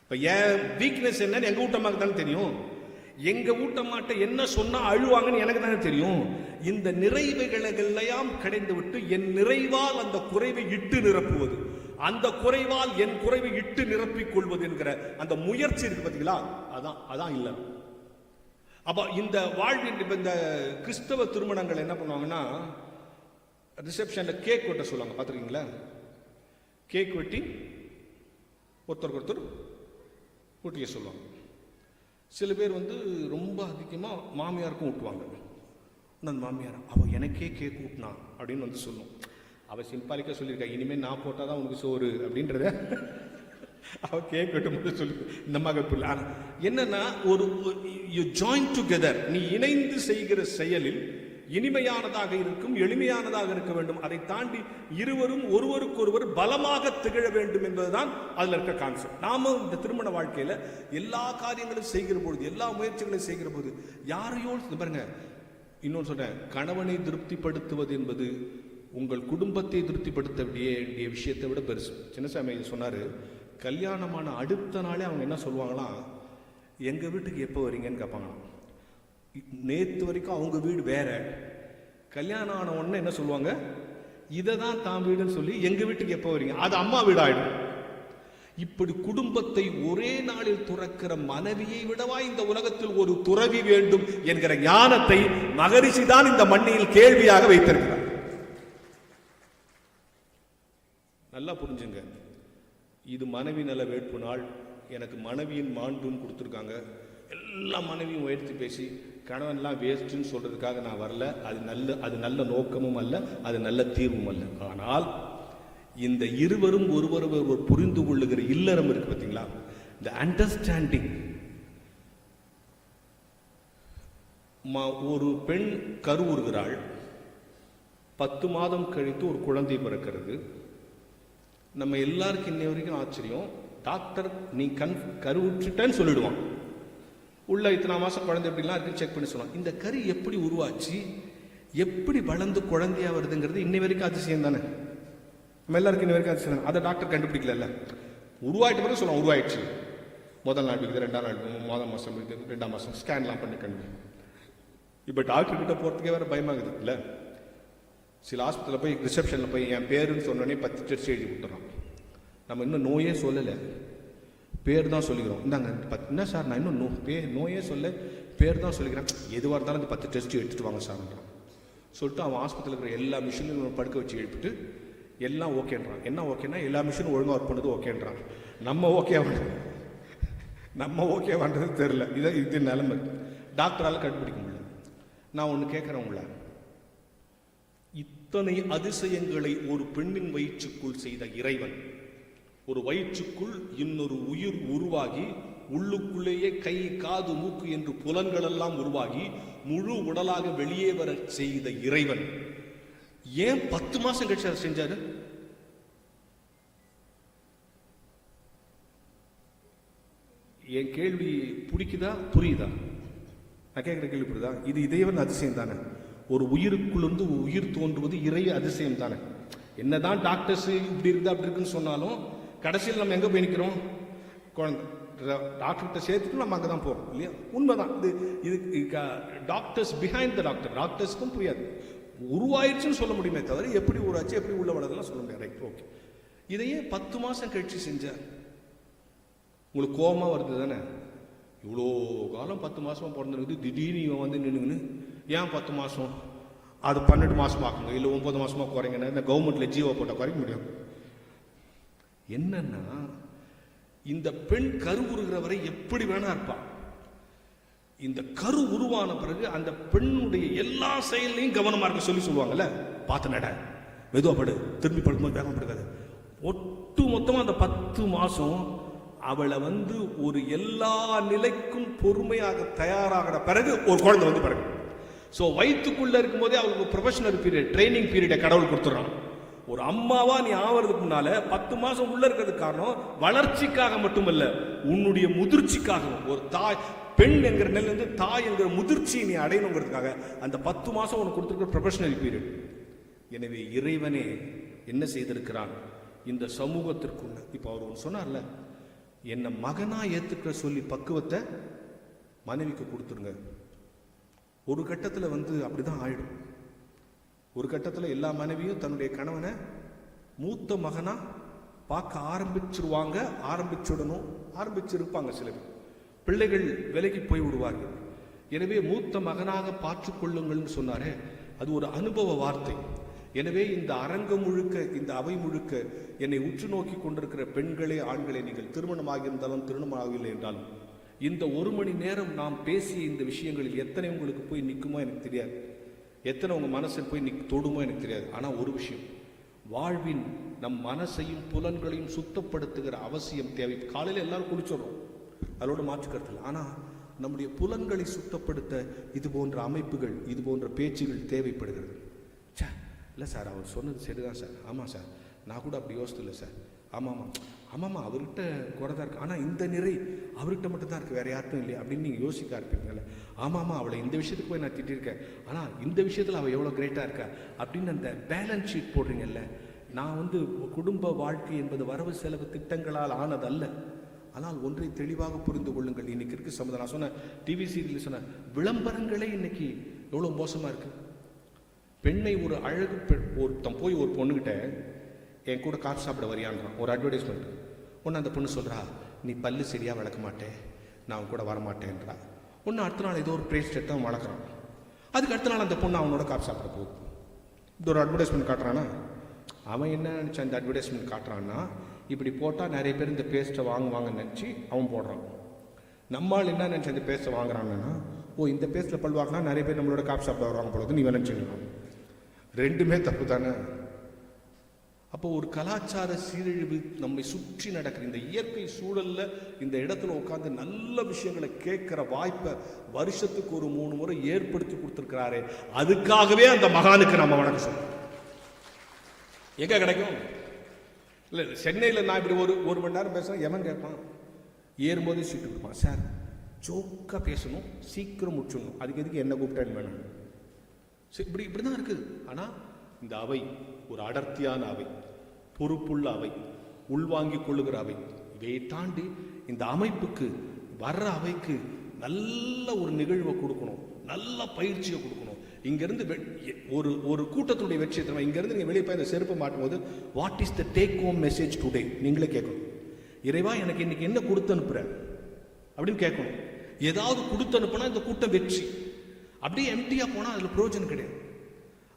இப்ப என் வீக்னஸ் என்னன்னு எங்க வீட்டம்மாக்கு தானே தெரியும். எங்க வீட்டம்மாட்ட என்ன சொன்னா அழுவாங்கன்னு எனக்கு தானே தெரியும். இந்த நிறைவுகளெல்லாம் கிடைந்து விட்டு என் நிறைவால் அந்த குறைவை இட்டு நிரப்புவது, அந்த குறைவால் என் குறைவை இட்டு நிரப்பிக் கொள்வது என்கிற அந்த முயற்சி இருக்கு பார்த்தீங்களா, அதான் இல்லை. அப்ப இந்த வாழ்வின் இந்த கிறிஸ்தவ திருமணங்கள் என்ன பண்ணுவாங்கன்னா, ரிசப்ஷன்ல கேக் வெட்ட சொல்லுவாங்க, பார்த்துருக்கீங்களா? கேக் வெட்டி ஒருத்தருக்கு ஒருத்தர் ஊட்டிக்க சொல்லுவாங்க. சில பேர் வந்து ரொம்ப அதிகமாக மாமியாருக்கும் ஊட்டுவாங்க. அந்த மாமியார் அவள் எனக்கே கேக் ஊட்டினா அப்படின்னு வந்து சொல்லும். அவள் சிம்பாலிக்காக சொல்லியிருக்கா, இனிமேல் நான் போட்டால் தான் உனக்கு சோறு அப்படின்றத அவள் கேக் வெட்டும்போது சொல்லி இந்த மாதிரி என்னன்னா, ஒரு யூ ஜாயின் டுகெதர், நீ இணைந்து செய்கிற செயலில் இனிமையானதாக இருக்கும், எளிமையானதாக இருக்க வேண்டும். அதை தாண்டி இருவரும் ஒருவருக்கொருவர் பலமாக திகழ வேண்டும் என்பதுதான் அதுல இருக்க கான்செப்ட். நாம இந்த திருமண வாழ்க்கையில எல்லா காரியங்களும் செய்கிற பொழுது, எல்லா முயற்சிகளையும் செய்கிற போது யாரையோ பாருங்க, இன்னொன்று சொல்றேன், கணவனை திருப்திப்படுத்துவது என்பது உங்கள் குடும்பத்தை திருப்திப்படுத்த வேண்டிய விஷயத்தை விட பெருசு. சின்னசாமி சொன்னாரு, கல்யாணமான அடுத்த நாளே அவங்க என்ன சொல்லுவாங்களாம், எங்க வீட்டுக்கு எப்போ வரீங்கன்னு கேட்பாங்களாம். நேற்று வரைக்கும் அவங்க வீடு வேற, கல்யாணம் ஆன உடனே என்ன சொல்லுவாங்க, இதை தான் தான் வீடுன்னு சொல்லி எங்க வீட்டுக்கு எப்போ வரீங்க, அது அம்மா வீடு ஆயிடும். இப்படி குடும்பத்தை ஒரே நாளில் துறக்கிற மனைவியை விடவா இந்த உலகத்தில் ஒரு துறவி வேண்டும் என்கிற ஞானத்தை மகரிஷி தான் இந்த மண்ணில் கேள்வியாக வைத்திருக்கிறார். நல்லா புரிஞ்சுங்க, இது மனைவி நல வேட்பு நாள். எனக்கு மனைவியின் மாண்புன்னு கொடுத்துருக்காங்க. எல்லா மனைவியும் உயர்த்தி பேசி கணவன்லாம் வேஸ்ட்டுன்னு சொல்றதுக்காக நான் வரல. அது நல்ல நோக்கமும் அல்ல, அது நல்ல தீர்வும் அல்ல. ஆனால் இந்த இருவரும் ஒருவர் புரிந்து கொள்ளுகிற இல்லறம் இருக்கு பார்த்தீங்களா, இந்த அண்டர்ஸ்டாண்டிங். ஒரு பெண் கருவுறுகிறாள், 10 மாதம் கழித்து ஒரு குழந்தை பிறக்கிறது. நம்ம எல்லாருக்கும் இன்னை வரைக்கும் ஆச்சரியம், டாக்டர் நீ கருவுற்றுட்டேன்னு சொல்லிடுவான். உள்ள இத்தனை மாசம் குழந்தை எப்படிலாம் இருக்கு செக் பண்ணி சொல்லுவான். இந்த கரு எப்படி உருவாச்சு, எப்படி வளர்ந்து குழந்தையா வருதுங்கிறது இன்னை வரைக்கும் அதிசயம் தானே. நம்ம எல்லாருக்கும் இன்னை வரைக்கும் அதிசயம். அதை டாக்டர் கண்டுபிடிக்கல. உருவாயிட்ட பிறகு சொல்லுவான் உருவாயிடுச்சு, முதல் நாள் இருக்குது, 2ஆம் நாள், 3ஆம் மாசம் இருக்குது, 2ஆம் மாசம் ஸ்கேன்லாம் பண்ணி கண்டுபிடிக்கும். இப்போ டாக்டர் கிட்ட போறதுக்கே வேற பயமாகுது இல்லை. சில ஹாஸ்பிட்டலில் போய் ரிசப்ஷனில் போய் என் பேருன்னு சொன்னோடனே 10 டெஸ்ட் எழுதி கொடுத்துட்றான். நம்ம இன்னும் நோயே சொல்லலை, பேர் தான் சொல்லிக்கிறோம். இந்தாங்க என்ன சார், நான் இன்னும் நோயே சொல்ல, பேர் தான் சொல்லிக்கிறேன். எதுவாக இருந்தாலும் இந்த 10 டெஸ்ட் எடுத்துட்டு வாங்க சார்ன்றான். சொல்லிட்டு அவன் ஹாஸ்பிட்டலில் இருக்கிற எல்லா மிஷினையும் படுக்க வச்சு எழுப்பிட்டு எல்லாம் ஓகேன்றான். என்ன ஓகேன்னா எல்லா மிஷினும் ஒழுங்காக ஒர்க் பண்ணுறது ஓகேன்றான். நம்ம ஓகே பண்ணுறது தெரில. இது நிலைமை டாக்டரால் கண்டுபிடிக்க முடியல. நான் ஒன்று கேட்குறேன் உங்களை, இத்தனை அதிசயங்களை ஒரு பெண்ணின் வயிற்றுக்குள் செய்த இறைவன், ஒரு வயிற்றுக்குள் இன்னொரு உயிர் உருவாகி உள்ளுக்குள்ளேயே கை காது மூக்கு என்று புலன்கள் எல்லாம் உருவாகி முழு உடலாக வெளியே வர செய்த இறைவன் ஏன் 10 மாசம் கழிச்சு அதை செஞ்சாரு? என் கேள்வி பிடிக்குதா, புரியுதா? நான் கேட்கிற கேள்வி புரியுதா? இது இறைவன் அதிசயம் தானே. ஒரு உயிருக்குள்ளிருந்து உயிர் தோன்றுவது இறை அதிசயம் தானே. என்னதான் டாக்டர்ஸ் இப்படி இருக்குதா அப்படி இருக்குன்னு சொன்னாலும் கடைசியில் நம்ம எங்கே போய் நிற்கிறோம்? குழந்தை டாக்டர்கிட்ட சேர்த்துட்டு நம்ம அங்கே தான் போகிறோம் இல்லையா? உண்மைதான். இது டாக்டர்ஸ் பிஹைண்ட் த டாக்டர்ஸ்க்கும் புரியாது. உருவாயிடுச்சுன்னு சொல்ல முடியுமே தவிர எப்படி உருவாச்சு, எப்படி உள்ள வளர்றதுலாம் சொல்ல முடியாது. Right, okay. இதையே 10 மாதம் கழிச்சு செஞ்சார். உங்களுக்கு கோபமாக வருது தானே? இவ்வளோ காலம் 10 மாதமாக பிறந்திருக்குது, திடீர்னு இவன் வந்து நின்றுங்கன்னு ஏன் 10 மாதம், அது 12 மாதமாக ஆகுங்க, இல்லை 9 மாதமாக குறைங்கன்னு இந்த கவர்மெண்ட்டில் ஜீவோ போட்டால் குறைக்க முடியும். என்னன்னா இந்த பெண் கரு உருகிற வரை எப்படி வேணா இருப்பான். இந்த கரு உருவான பிறகு அந்த பெண்ணுடைய எல்லா செயலையும் கவனமா இருக்க சொல்லி சொல்லுவாங்கல்ல, பார்த்து நட, மெதுவாப்படு, திரும்பி படுக்கும்போது வேகம் படுக்காது. ஒட்டு மொத்தமா அந்த 10 மாசம் அவளை வந்து ஒரு எல்லா நிலைக்கும் பொறுமையாக தயாராகிற பிறகு ஒரு குழந்தை வந்து பிறகு. ஸோ வயிற்றுக்குள்ள இருக்கும் போதே அவங்களுக்கு ப்ரொஃபஷனல் பீரியட், ட்ரைனிங் பீரியடை கடவுள் கொடுத்துட்றான். ஒரு அம்மாவா நீ ஆவறதுக்கு முன்னால 10 மாசம் உள்ள இருக்கிறதுக்கு காரணம் வளர்ச்சிக்காக மட்டுமல்ல, உன்னுடைய முதிர்ச்சிக்காகவும். ஒரு தாய், பெண் என்கிற நிலையிலிருந்து தாய் என்கிற முதிர்ச்சியை நீ அடையணுங்கிறதுக்காக அந்த 10 மாசம் உனக்கு கொடுத்துருக்கிற ப்ரொஃபஷனல் பீரியட். எனவே இறைவனே என்ன செய்திருக்கிறான் இந்த சமூகத்திற்குள்ள. இப்போ அவர் ஒன்று சொன்னார்ல, என்னை மகனா ஏத்துக்கிற சொல்லி பக்குவத்தை மனைவிக்கு கொடுத்துருங்க. ஒரு கட்டத்தில் வந்து அப்படிதான் ஆயிடும். ஒரு கட்டத்தில் எல்லா மனைவியும் தன்னுடைய கணவனை மூத்த மகனா பார்க்க ஆரம்பிச்சிருப்பாங்க. சில பிள்ளைகள் விலைக்கு போய் விடுவார்கள். எனவே மூத்த மகனாக பார்த்து கொள்ளுங்கள்னு சொன்னாரே, அது ஒரு அனுபவ வார்த்தை. எனவே இந்த அரங்கம் முழுக்க, இந்த அவை முழுக்க என்னை உற்று நோக்கி கொண்டிருக்கிற பெண்களே, ஆண்களே, நீங்கள் திருமணமாகியிருந்தாலும் திருமணமாகவில்லை என்றாலும் இந்த 1 மணி நேரம் நாம் பேசிய இந்த விஷயங்களில் எத்தனை உங்களுக்கு போய் நிற்குமோ எனக்கு தெரியாது, எத்தனை உங்கள் மனசில் போய் தொடுமோ எனக்கு தெரியாது. ஆனால் ஒரு விஷயம், வாழ்வின் நம் மனசையும் புலன்களையும் சுத்தப்படுத்துகிற அவசியம் தேவை. காலையில் எல்லாரும் குளிச்சிடுறோம், அதோட மாற்றுக்கருத்தில். ஆனால் நம்முடைய புலன்களை சுத்தப்படுத்த இது போன்ற அமைப்புகள், இது போன்ற பேச்சுகள் தேவைப்படுகிறது. இல்லை சார், அவர் சொன்னது சரிதான் சார். ஆமாம் சார், நான் கூட அப்படி யோசித்தில்லை சார். ஆமாம்மா அவர்கிட்ட குறை தான் இருக்குது, ஆனால் இந்த நிறை அவர்கிட்ட மட்டும் தான் இருக்குது, வேறு யாருக்கும் இல்லையா அப்படின்னு நீங்கள் யோசிக்க ஆரம்பிப்பீங்கல்ல. ஆமாம்மா அவளை இந்த விஷயத்துக்கு போய் நான் திட்டிருக்கேன், ஆனால் இந்த விஷயத்தில் அவள் எவ்வளோ கிரேட்டாக இருக்கா அப்படின்னு அந்த பேலன்ஸ் ஷீட் போடுறீங்கல்ல. நான் குடும்ப வாழ்க்கை என்பது வரவு செலவு திட்டங்களால் ஆனதல்ல. ஆனால் ஒன்றை தெளிவாக புரிந்து கொள்ளுங்கள். இன்னைக்கு இருக்க சமுதாயம், நான் சொன்ன டிவி சீரியல் சொன்ன விளம்பரங்களே இன்னைக்கு எவ்வளோ மோசமாக இருக்குது. பெண்ணை ஒரு அழகு ஒருத்தன் போய் ஒரு பொண்ணுகிட்ட என் கூட காசு சாப்பிட வரியான்றான், ஒரு அட்வர்டைஸ்மெண்ட். ஒன்று அந்த பொண்ணு சொல்கிறா, நீ பல்லு சரியாக விளக்க மாட்டேன், நான் கூட வரமாட்டேன்றா. ஒன்று அடுத்த நாள் ஏதோ ஒரு பிரேஸ் செட் அவன் வளர்க்குறான். அதுக்கு அடுத்த நாள் அந்த பொண்ணு அவனோட காசு சாப்பிட போகுது. இது ஒரு அட்வர்டைஸ்மெண்ட் காட்டுறானா, அவன் என்ன நினச்சான் இந்த அட்வர்டைஸ்மெண்ட் காட்டுறான்னா, இப்படி போட்டால் நிறைய பேர் இந்த பேஸ்ட்டை வாங்குவாங்கன்னு நினச்சி அவன் போடுறான். நம்மால் என்ன நினச்சி இந்த பேஸ்ட்டை வாங்குறாங்கன்னா, இந்த பேஸ்ட்டில் பல் வாங்கினா நிறைய பேர் நம்மளோட காசு சாப்பிட வருவாங்க பொழுது நீ நினச்சிக்கலாம். ரெண்டுமே தப்பு தானே. அப்போ ஒரு கலாச்சார சீரழிவு நம்மை சுற்றி நடக்கிற இந்த இயற்கை சூழல்ல இந்த இடத்துல உட்காந்து நல்ல விஷயங்களை கேட்கிற வாய்ப்பை வருஷத்துக்கு ஒரு 3 முறை ஏற்படுத்தி கொடுத்துருக்கிறாரே, அதுக்காகவே அந்த மகானுக்கு நம்ம வணக்கம் சொல்றோம். எங்க கிடைக்கும்? இல்லை, சென்னையில் நான் இப்படி ஒரு மணி நேரம் பேசுகிறேன், எவன் கேட்பான்? ஏறும்போதே சீட்டு கொடுப்பான். சார் ஜோக்காக பேசணும், சீக்கிரம் முடிச்சிடணும், அதுக்கு எதுக்கு என்ன கூப்பிட்டேன்னு வேணும். இப்படி தான் இருக்குது. ஆனால் இந்த அவை ஒரு அடர்த்தியான அவை, பொறுப்புள்ள அவை, உள்வாங்கிக் கொள்ளுகிற அவை. இதையை தாண்டி இந்த அமைப்புக்கு வர்ற அவைக்கு நல்ல ஒரு நிகழ்வை கொடுக்கணும், நல்ல பயிற்சியை கொடுக்கணும். இங்கிருந்து ஒரு கூட்டத்துடைய வெற்றி தரும். இங்கிருந்து நீங்கள் வெளியே போய் இந்த செருப்பு மாட்டும் போது what is the take home message today நீங்களே கேட்கணும். இறைவா எனக்கு இன்னைக்கு என்ன கொடுத்து அனுப்புற அப்படின்னு கேட்கணும். ஏதாவது கொடுத்து அனுப்புனா இந்த கூட்டம் வெற்றி. அப்படியே எம்டியா போனால் அதில் பிரயோஜனம் கிடையாது.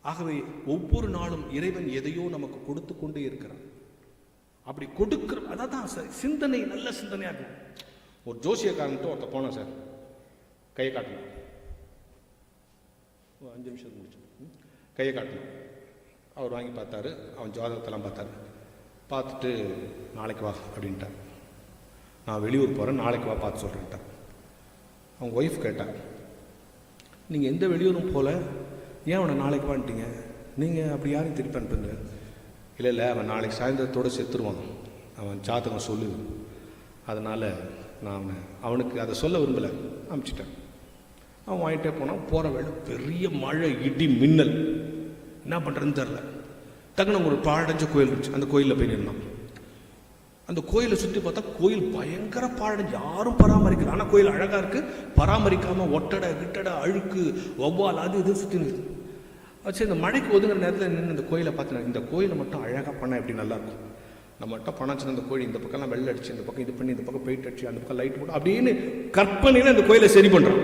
ஆகவே ஒவ்வொரு நாளும் இறைவன் எதையோ நமக்கு கொடுத்து கொண்டே இருக்கிறான். அப்படி கொடுக்கிற அதான் சிந்தனை, நல்ல சிந்தனையாக இருக்கும். ஒரு ஜோசியக்காரன்ட்டு ஒருத்த போனேன் சார், கையை காட்டணும், 5 நிமிஷம் முடிச்சு கையை காட்டணும். அவர் வாங்கி பார்த்தாரு, அவன் ஜாதகத்தெல்லாம் பார்த்தாரு. பார்த்துட்டு நாளைக்கு வா அப்படின்ட்டார். நான் வெளியூர் போகிறேன், நாளைக்கு வா பார்த்து சொல்கிறேன்ட்டார். அவங்க ஒய்ஃப் கேட்டார், நீங்கள் எந்த வெளியூரும் போல, ஏன் அவனை நாளைக்கு வான்ட்டீங்க? நீங்கள் அப்படி யாரையும் திருப்பி அனுப்புங்க. இல்லை அவன் நாளைக்கு சாயந்தரத்தோடு செத்துருவான், அவன் ஜாதகம் சொல்லுது, அதனால் நான் அவனுக்கு அதை சொல்ல விரும்பலை, அனுப்பிச்சிட்டேன். அவன் வாங்கிட்டே போனான். போகிற வேலை பெரிய மழை, இடி, மின்னல், என்ன பண்ணுறதுன்னு தெரில. டக்குனு ஒரு பாழடைஞ்ச கோயில் இருந்துச்சு, அந்த கோயிலில் போய் நின்னான். அந்த கோயிலை சுற்றி பார்த்தா கோயில் பயங்கர பாழடைஞ்சு, யாரும் பராமரிக்கல. ஆனால் கோயில் அழகாக இருக்குது, பராமரிக்காமல் ஒட்டடை கிட்டடை அழுக்கு ஒவ்வால் அது இது சுற்றி நிற்குது. சரி, இந்த மழைக்கு ஒதுங்குற நேரத்தில் நின்று இந்த கோயிலை பார்த்தேன். இந்த கோயிலை மட்டும் அழகாக பண்ணால் எப்படி நல்லாயிருக்கும். நம்மகிட்ட பணாச்சுன்னா இந்த கோயில் இந்த பக்கம்லாம் வெள்ளை அடிச்சு, இந்த பக்கம் இது பண்ணி, இந்த பக்கம் பெயிண்ட் அடிச்சு, அந்த பக்கம் லைட் போட்டு அப்படின்னு கற்பனையில் இந்த கோயிலை சரி பண்ணுறான்.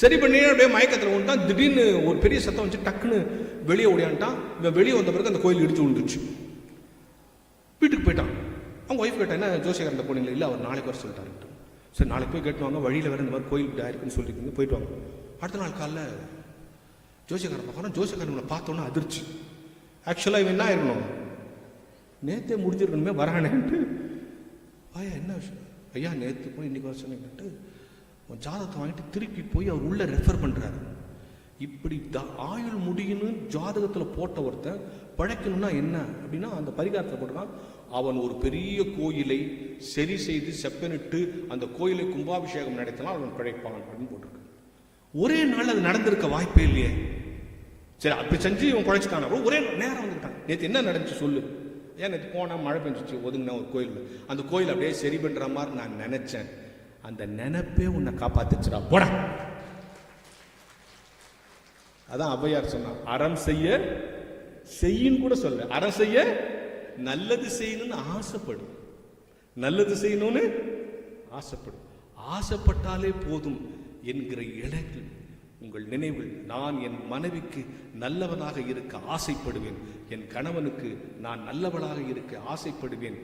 சரி பண்ணி அப்படியே மயக்கத்தில் வந்துட்டான். திடீர்னு ஒரு பெரிய சத்தம் வச்சு டக்குன்னு வெளியே ஓடியான்ட்டான். இவன் வெளியே வந்த பிறகு அந்த கோயில் இடிச்சு விழுந்துச்சு. வீட்டுக்கு போயிட்டான். அவங்க ஒய்ஃப் கேட்டா, என்ன ஜோசியக்காரன் இந்த போனீங்களா? இல்லை, அவர் நாளைக்கு வர சொல்லிட்டாரு. சரி, நாளைக்கு போய் கேட்டுவாங்க, வழியில் வேறு இந்த மாதிரி கோயில் இப்படி ஆயிருக்குன்னு சொல்லிட்டு போயிட்டு வாங்க. அடுத்த நாள் காலைல ஜோசியக்காரன் பார்க்கணும். ஜோசியக்காரன் பார்த்தோன்னா அதிர்ச்சி. ஆக்சுவலாக இவன் என்ன ஆயிருக்கணும், நேற்றே முடிஞ்சிருக்கணுமே, வரானேன்ட்டு. ஐயா என்ன விஷயம்? ஐயா நேற்று போய் இன்னைக்கு வர சொன்னேன்ட்டு ஜாதகத்தை வாங்கிட்டு திருப்பி போய் அவர் உள்ள ரெஃபர் பண்ணுறாரு. இப்படி ஆயுள் முடியணும்னு ஜாதகத்தில் போட்ட ஒருத்தன் பழைக்கணும்னா என்ன அப்படின்னா அந்த பரிகாரத்தில் போட்டிருக்கான். அவன் ஒரு பெரிய கோயிலை சரி செய்து செப்பனிட்டு அந்த கோயிலை கும்பாபிஷேகம் நடத்தினால் அவன் பிழைப்பான் அப்படின்னு போட்டிருக்கு. ஒரே நாள் அது நடந்திருக்க வாய்ப்பே இல்லையே. சரி, அப்படி செஞ்சு இவன் பழைச்சிட்டான். ஒரே நேரம் வந்துட்டான். நேற்று என்ன நடந்துச்சு சொல்லு. ஏன் நேற்று போனால் மழை பெஞ்சிச்சு, ஒதுங்கினா ஒரு கோயில், அந்த கோயில் அப்படியே சரி பண்ணுற மாதிரி நான் நினைச்சேன். அந்த நினைப்பே உன்னை காப்பாத்துச்சுடா, போட. அதான் ஔவையார் சொன்னான், அறம் செய்ய செய்யின்னு கூட சொல்ல, அறம் செய்ய நல்லது செய்யணும்னு ஆசைப்படும், நல்லது செய்யணும்னு ஆசைப்படும். ஆசைப்பட்டாலே போதும் என்கிற இடத்தில் உங்கள் நினைவில், நான் என் மனைவிக்கு நல்லவனாக இருக்க ஆசைப்படுவேன், என் கணவனுக்கு நான் நல்லவனாக இருக்க ஆசைப்படுவேன்.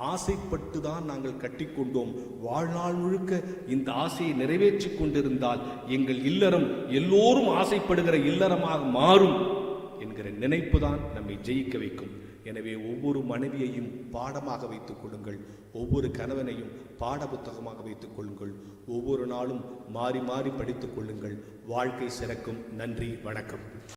ஆசைப்பட்டு தான் நாங்கள் கட்டிக்கொண்டோம். வாழ்நாள் முழுக்க இந்த ஆசையை நிறைவேற்றி கொண்டிருந்தால் எங்கள் இல்லறம் எல்லோரும் ஆசைப்படுகிற இல்லறமாக மாறும் என்கிற நினைப்பு தான் நம்மை ஜெயிக்க வைக்கும். எனவே ஒவ்வொரு மனைவியையும் பாடமாக வைத்துக் கொள்ளுங்கள், ஒவ்வொரு கணவனையும் பாட புத்தகமாக வைத்துக் கொள்ளுங்கள், ஒவ்வொரு நாளும் மாறி மாறி படித்துக் கொள்ளுங்கள். வாழ்க்கை சிறக்கும். நன்றி, வணக்கம்.